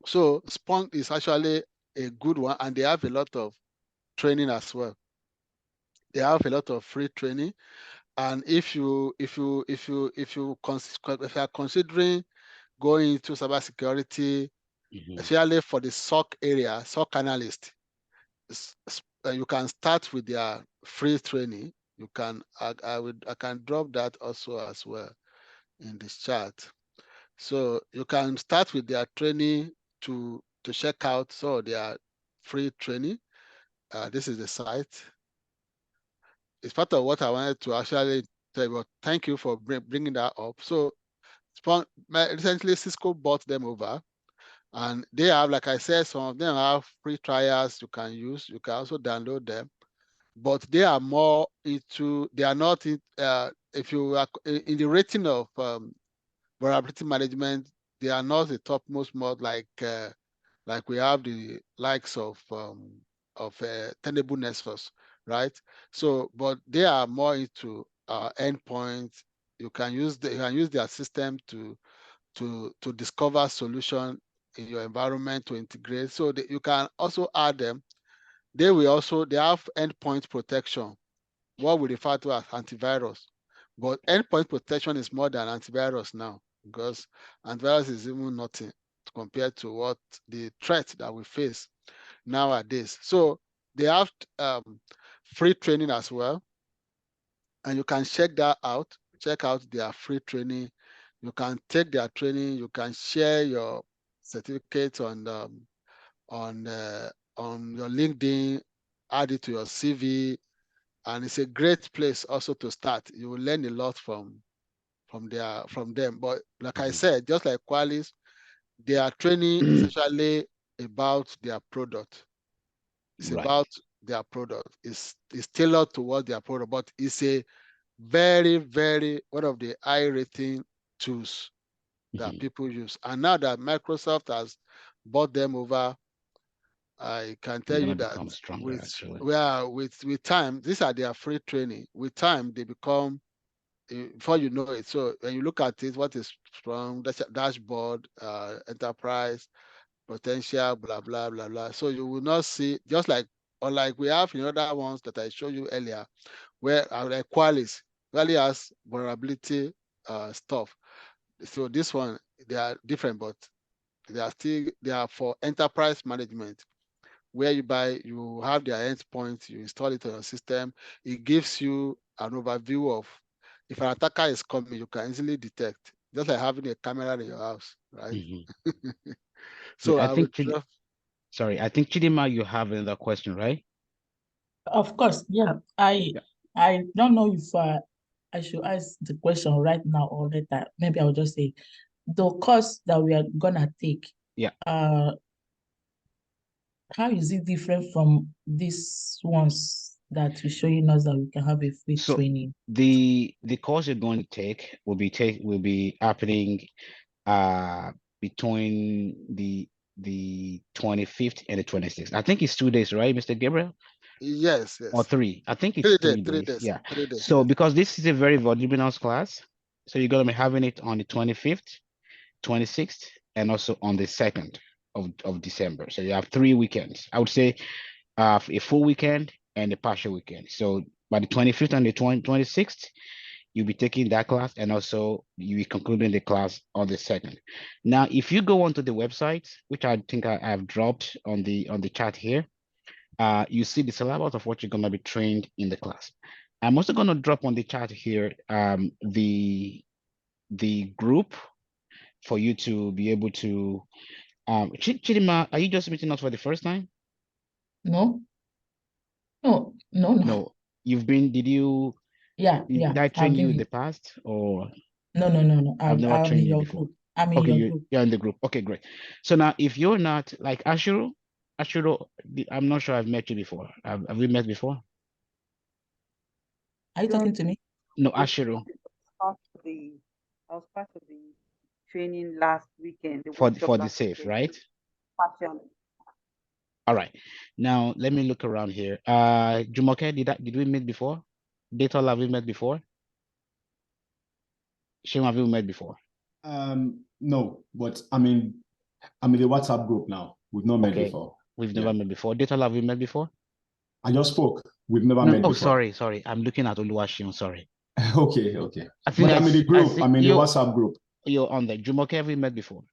So Splunk is actually a good one, and they have a lot of training as well. They have a lot of free training, and if you are considering going into cybersecurity, especially for the SOC area, SOC analyst, you can start with their free training. You can I can drop that also as well in this chat. So you can start with their training to check out their free training. This is the site. It's part of what I wanted to actually tell you. But thank you for bringing that up. So recently Cisco bought them over, and they have, like I said, some of them have free trials you can use. You can also download them, but they are more into, they are not in, if you are in the rating of vulnerability management, they are not the topmost mod like we have the likes of Tenable Nexus, right? So, but they are more into endpoints. You can use their system to discover solution in your environment, to integrate. So you can also add them. They have endpoint protection, what we refer to as antivirus. But endpoint protection is more than antivirus now, because antivirus is even nothing compared to what the threat that we face nowadays. So they have free training as well, and you can check that out. Check out their free training You can take their training. You can share your certificate on your LinkedIn, add it to your CV, and it's a great place also to start. You will learn a lot from them. But like I said, just like Qualis, their training is actually about their product. It's Right. about their product. It's tailored towards their product, but it's a very, very one of the high rating tools that people use. And now that Microsoft has bought them over, I can tell They're you gonna that become stronger actually. with time, these are their free training. With time, they become before you know it. So when you look at it, what is strong, dashboard, enterprise, potential, blah blah blah blah. So you will not see, just like unlike we have in other ones that I showed you earlier, where like Qualys has vulnerability stuff. So this one, they are different, but they are for enterprise management, where you have their endpoint, you install it on your system. It gives you an overview of if an attacker is coming, you can easily detect, just like having a camera in your house, right? So I I would think sorry, I think Chidima, you have another question, right? Of course, yeah. I don't know if I should ask the question right now or later. Maybe I'll just say the course that we are gonna take. Yeah. How is it different from these ones that you're showing us that we can have a free training? The course you're going to take will be happening between the 25th and the 26th. I think it's 2 days, right, Mr. Gabriel? Yes. Or 3. I think it's 3 days. 3 days. Yeah. 3 days. So Yes. because this is a very voluminous class, so you're gonna be having it on the 25th, 26th, and also on the 2nd of December. So you have 3 weekends. I would say a full weekend and a partial weekend. So by the 25th and the 26th, you'll be taking that class, and also you'll be concluding the class on the 2nd. Now, if you go onto the website, which I think I have dropped on the chat here, you see the syllabus of what you're going to be trained in the class. I'm also going to drop on the chat here the group for you to be able to Chidima, are you just meeting us for the first time? No. No, did you? Yeah. Did I train you in the past, or? No. I've never I'm in trained you your before. group. I'm in Okay, your group. you're in the group. Okay, great. So now, if you're not like Ashuro, I'm not sure I've met you before. Have we met before? Are you talking to me? No, Ashuro. I was part of the training last weekend. For the safe, right? Partially. All right. Now let me look around here. Jumoke, did we meet before? Data, have we met before? Shem, have we met before? No, but I'm in the WhatsApp group now. We've not met before. We've never met before. Data, have we met before? I just spoke. We've never met before. Sorry. I'm looking at Oluwashim, sorry. Okay. I think I'm in the group. I'm in the WhatsApp group. You're on there. Jumoke, have we met before?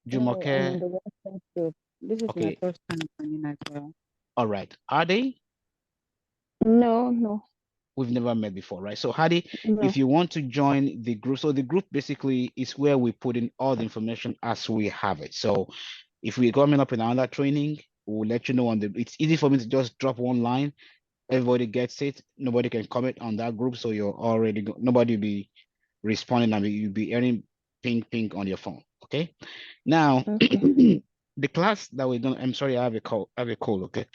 Jumoke. I'm in the WhatsApp group. This is my first time joining as well. All right. Hadi? No. We've never met before, right? So Hadi, if you want to join the group, so the group basically is where we put in all the information as we have it. So if we're coming up in another training, we'll let you know it's easy for me to just drop one line. Everybody gets it. Nobody can comment on that group. So you're already, nobody will be responding and you'll be earning ping on your phone. Okay. Now, the class that we're I'm sorry, I have a call, okay.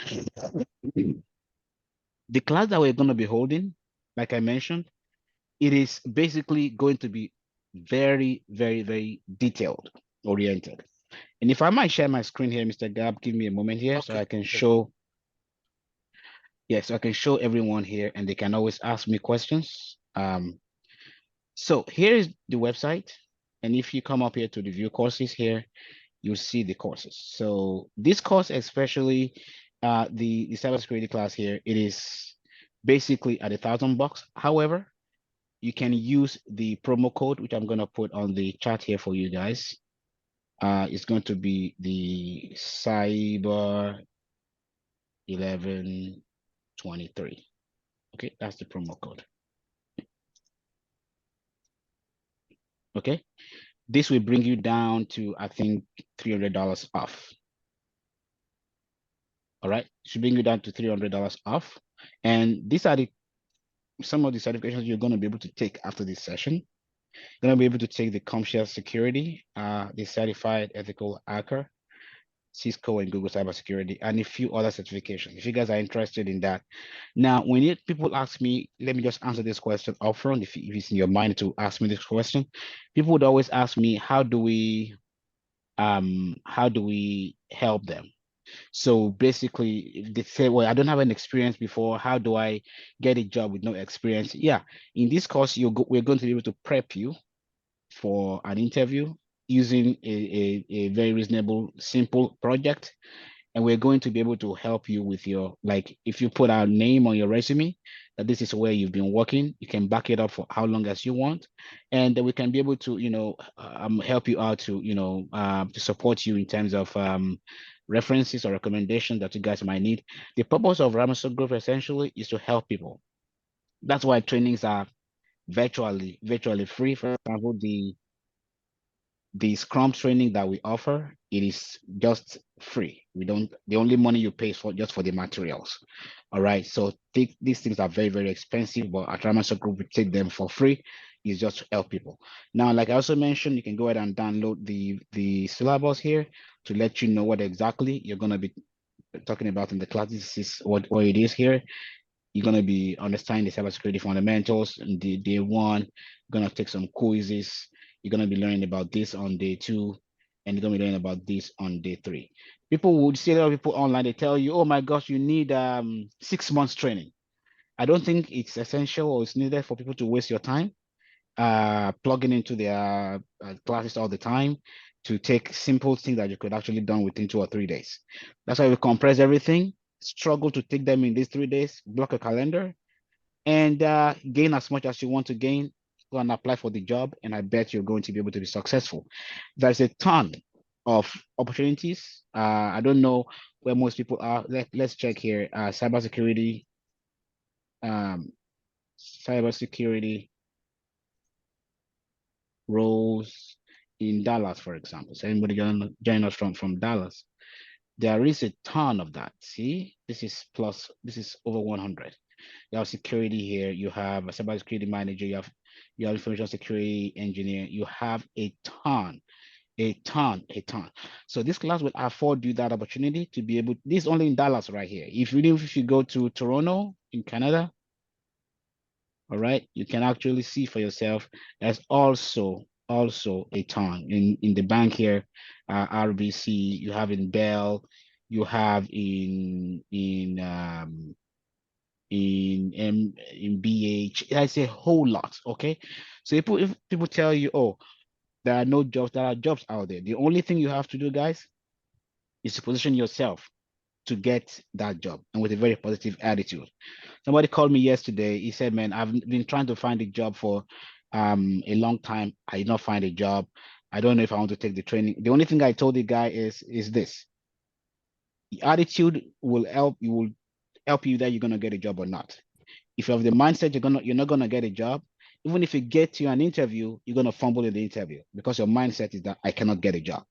The class that we're going to be holding, like I mentioned, it is basically going to be very, very, very detailed oriented. And if I might share my screen here, Mr. Gab, give me a moment here so I can show. Yes, so I can show everyone here and they can always ask me questions. So here is the website. And if you come up here to the view courses here, you'll see the courses. So this course, especially the cybersecurity class here, it is basically at $1,000. However, you can use the promo code, which I'm going to put on the chat here for you guys. It's going to be the Cyber 1123. Okay, that's the promo code. Okay, this will bring you down to, I think, $300 off. All right, should bring you down to $300 off. And these are some of the certifications you're going to be able to take after this session. You're going to be able to take the CompShare Security, the Certified Ethical Hacker, Cisco and Google Cybersecurity, and a few other certifications, if you guys are interested in that. Now, when people ask me, let me just answer this question upfront, if it's in your mind to ask me this question. People would always ask me, how do we help them? So basically, if they say, well, I don't have an experience before, how do I get a job with no experience? Yeah, in this course, we're going to be able to prep you for an interview using a very reasonable, simple project. And we're going to be able to help you with your, like, if you put our name on your resume, that this is where you've been working, you can back it up for how long as you want. And then we can be able to, help you out to, to support you in terms of references or recommendations that you guys might need. The purpose of Ramazon Group essentially is to help people. That's why trainings are virtually free. For example, the Scrum training that we offer, it is just free. The only money you pay is for just for the materials. All right. So these things are very, very expensive, but at Ramazon Group, we take them for free. It's just to help people. Now, like I also mentioned, you can go ahead and download the syllabus here to let you know what exactly you're going to be talking about in the class. This is what it is here. You're going to be understanding the cybersecurity fundamentals in day one. You're going to take some quizzes. You're going to be learning about this on day 2, and you're going to be learning about this on day 3. People would see a lot of people online, they tell you, oh my gosh, you need 6 months training. I don't think it's essential or it's needed for people to waste your time plugging into their classes all the time to take simple things that you could actually done within 2 or 3 days. That's why we compress everything, struggle to take them in these 3 days, block a calendar, and gain as much as you want to gain. Go and apply for the job, and I bet you're going to be able to be successful. There's a ton of opportunities. I don't know where most people are. Let's check here. Cybersecurity roles in Dallas, for example. So anybody join us from Dallas? There is a ton of that. See, this is over 100. You have security here. You have a cybersecurity manager. You have information security engineer. You have a ton. So this class will afford you that opportunity to be able. This is only in Dallas right here. If you go to Toronto in Canada, all right, you can actually see for yourself. There's also a ton in the bank here, RBC. You have in Bell. You have in BH. It's a whole lot. Okay, so if people tell you, oh, there are no jobs, there are jobs out there. The only thing you have to do, guys, is to position yourself to get that job, and with a very positive attitude. Somebody called me yesterday. He said, man, I've been trying to find a job for a long time. I did not find a job. I don't know if I want to take the training. The only thing I told the guy is this. The attitude will help you that you're gonna get a job or not. If you have the mindset you're not gonna get a job, even if you get to an interview, you're gonna fumble in the interview because your mindset is that I cannot get a job.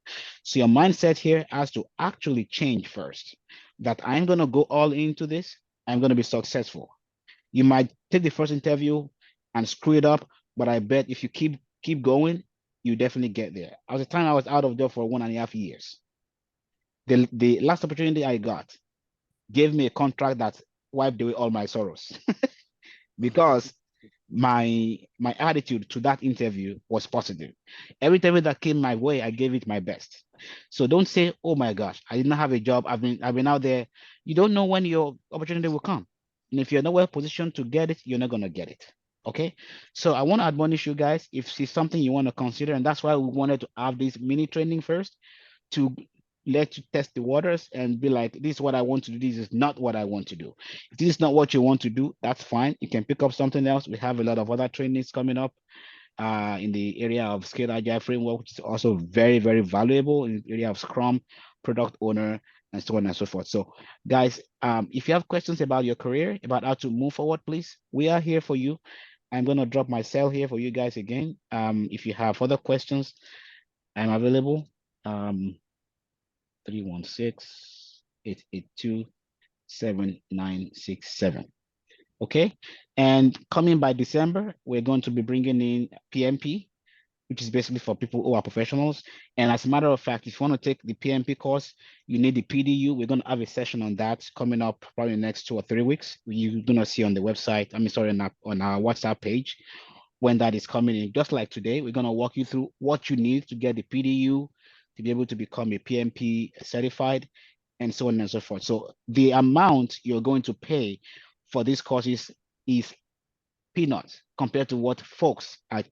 So your mindset here has to actually change first. That I'm gonna go all into this. I'm gonna be successful. You might take the first interview and screw it up, but I bet if you keep going, you definitely get there. At the time I was out of job for 1.5 years. The last opportunity I got gave me a contract that wiped away all my sorrows because my attitude to that interview was positive. Every interview that came my way, I gave it my best. So don't say, oh my gosh, I didn't have a job. I've been out there. You don't know when your opportunity will come. And if you're not well positioned to get it, you're not going to get it. Okay. So I want to admonish you guys, if it's something you want to consider, and that's why we wanted to have this mini training first to let you test the waters and be like, this is what I want to do. This is not what I want to do. If this is not what you want to do, that's fine. You can pick up something else. We have a lot of other trainings coming up in the area of Scaled Agile Framework, which is also very, very valuable in the area of Scrum, product owner, and so on and so forth. So guys, if you have questions about your career, about how to move forward, please, we are here for you. I'm gonna drop my cell here for you guys again. If you have further questions, I'm available. 316-882-7967. Okay, and coming by December, we're going to be bringing in PMP, which is basically for people who are professionals. And as a matter of fact, if you want to take the PMP course, you need the PDU. We're going to have a session on that coming up probably in the next 2 or 3 weeks. You're going to see on the website, on our WhatsApp page when that is coming in. Just like today, we're going to walk you through what you need to get the PDU, to be able to become a PMP certified, and so on and so forth. So the amount you're going to pay for these courses is peanuts compared to what folks are,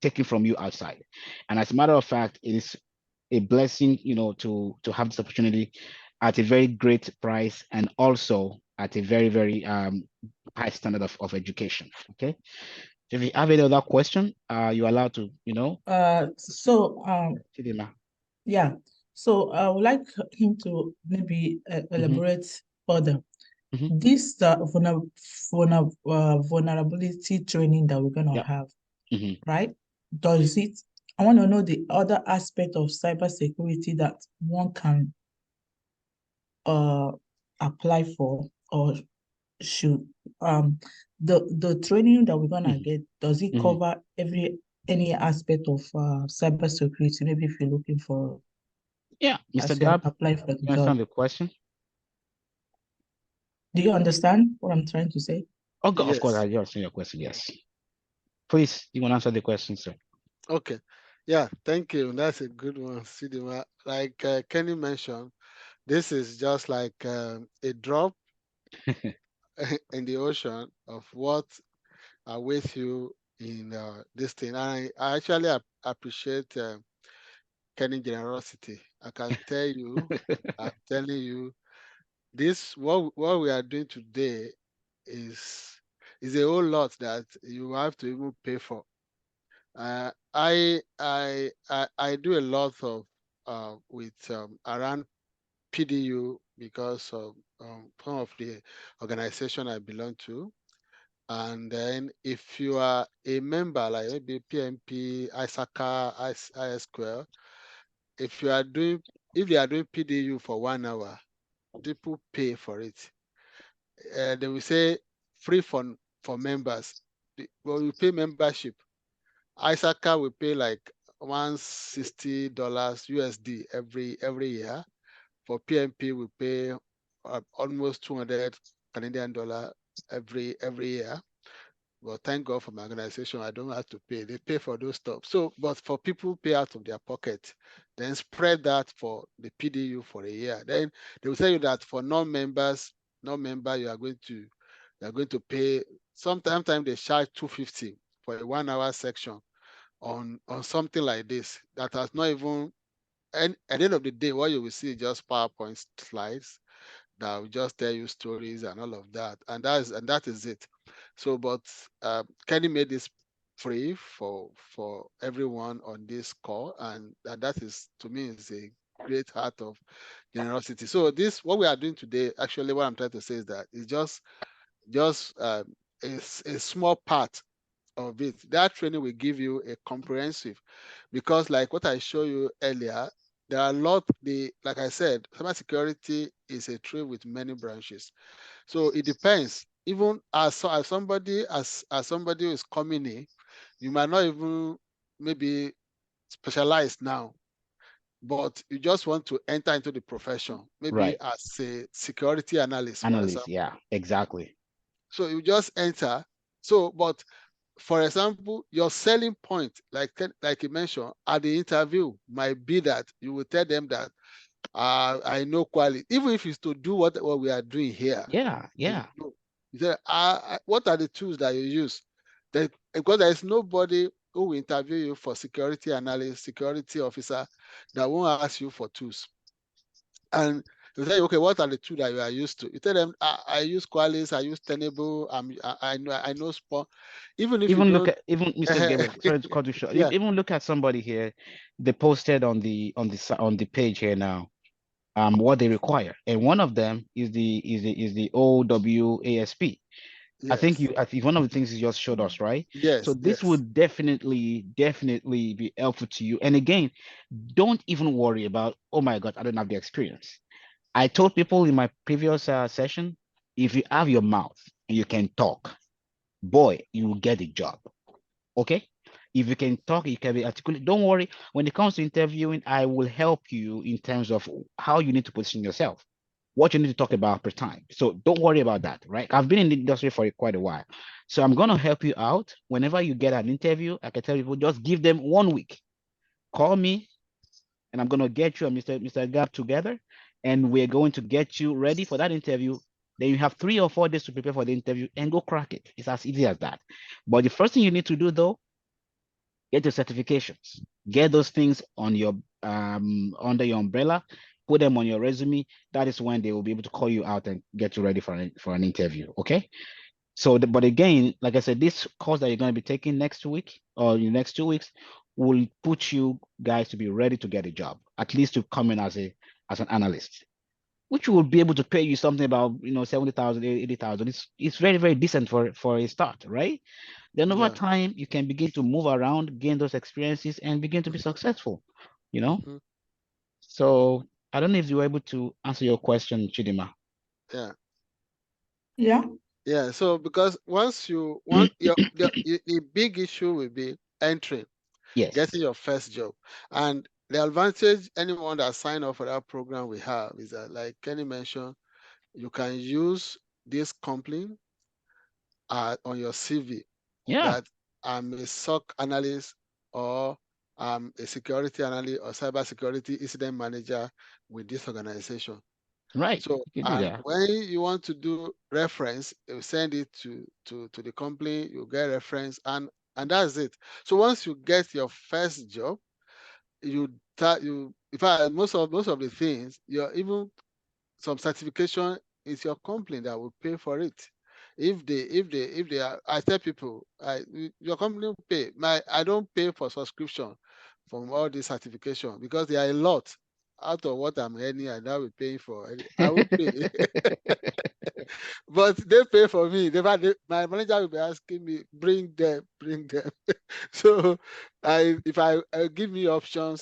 taking from you outside. And as a matter of fact, it is a blessing, to have this opportunity at a very great price and also at a very, very high standard of education. Okay. So if you have any other question, you're allowed to, Chidima. Yeah. So I would like him to maybe elaborate further. This vulnerability training that we're gonna have, right? I want to know the other aspect of cybersecurity that one can apply for, or should the training that we're gonna get, does it cover any aspect of cybersecurity? Maybe if you're looking for, Mr. Gab, apply for the you understand job. the question? Do you understand what I'm trying to say? Oh, God, of course, Yes. I understand your question. Yes. Please, you want to answer the question, sir? Okay. Yeah, thank you. That's a good one, Sidima. Like Kenny mentioned, this is just like a drop in the ocean of what awaits you in this thing. I actually appreciate Kenny generosity. I can tell you, I'm telling you, this what we are doing today is a whole lot that you have to even pay for. I do a lot of with around PDU because of some of the organization I belong to. And then if you are a member like maybe PMP, ISACA, ISQL, if they are doing PDU for 1 hour, people pay for it. They will say free for members. Well, you pay membership. ISACA will pay like $160 USD every year. For PMP, we pay almost 200 Canadian dollar every year. Well, thank God for my organization, I don't have to pay. They pay for those stuff. So, but for people pay out of their pocket, then spread that for the PDU for a year. Then they will tell you that for non-members, you are going to pay. Sometimes they charge $250 for a 1 hour section on something like this that has not even. And at the end of the day, what you will see is just PowerPoint slides that will just tell you stories and all of that, and that is it. So, but Kenny made this free for everyone on this call, and that is, to me, is a great heart of generosity. So this, what we are doing today, actually, what I'm trying to say is that it's just a small part of it. That training will give you a comprehensive, because like what I showed you earlier, there are a lot. Like I said, cybersecurity is a tree with many branches. So it depends. Even as somebody who is coming in, you might not even maybe specialize now, but you just want to enter into the profession, maybe Right. as a security analyst, for example. Yeah, exactly. So you just enter. So, but for example, your selling point, like you mentioned at the interview, might be that you will tell them that I know quality, even if it's to do what we are doing here. Yeah. You say, what are the tools that you use? Because there is nobody who will interview you for security analyst, security officer, that won't ask you for tools. And you say, okay, what are the tools that you are used to? You tell them, I use Qualys, I use Tenable, I know Spawn. Even if you Look don't, at Mr. Gabriel, sorry to cut you short. yeah. Even look at somebody here. They posted on the page here now, what they require, and one of them is the OWASP. I think Yes. I think one of the things you just showed us, right? Yes. So this Yes. would definitely be helpful to you. And again, don't even worry about, oh my God, I don't have the experience. I told people in my previous session, if you have your mouth and you can talk, boy, you will get a job. Okay? If you can talk, you can be articulate. Don't worry. When it comes to interviewing, I will help you in terms of how you need to position yourself, what you need to talk about per time. So don't worry about that, right? I've been in the industry for quite a while. So I'm going to help you out. Whenever you get an interview, I can tell people just give them 1 week. Call me and I'm going to get you and Mr. Gap together and we're going to get you ready for that interview. Then you have 3 or 4 days to prepare for the interview and go crack it. It's as easy as that. But the first thing you need to do though, get your certifications, get those things on your under your umbrella, put them on your resume. That is when they will be able to call you out and get you ready for an interview. Okay. So, but again, like I said, this course that you're going to be taking next week or the next 2 weeks will put you guys to be ready to get a job, at least to come in as an analyst, which will be able to pay you something about 70,000, 80,000. It's very, very decent for a start, right? Then over Yeah. time, you can begin to move around, gain those experiences, and begin to be successful. Mhm. So I don't know if you were able to answer your question, Chidima. Yeah. Yeah. Yeah. So because once you the big issue will be entry, Yes. getting your first job. And the advantage anyone that sign up for that program we have is that, like Kenny mentioned, you can use this company on your CV Yeah. that I'm a SOC analyst or I'm a security analyst or cybersecurity incident manager with this organization. Right. So, You can do and that. when you want to do reference, you send it to the company, you get reference, and that's it. So once you get your first job, you in fact most of the things, even some certification is your company that will pay for it. If they are, I tell people, your company will pay. I don't pay for subscription from all this certification because there are a lot out of what I'm earning and I will pay for. I will pay. But they pay for me. My manager will be asking me, bring them. So if I give me options,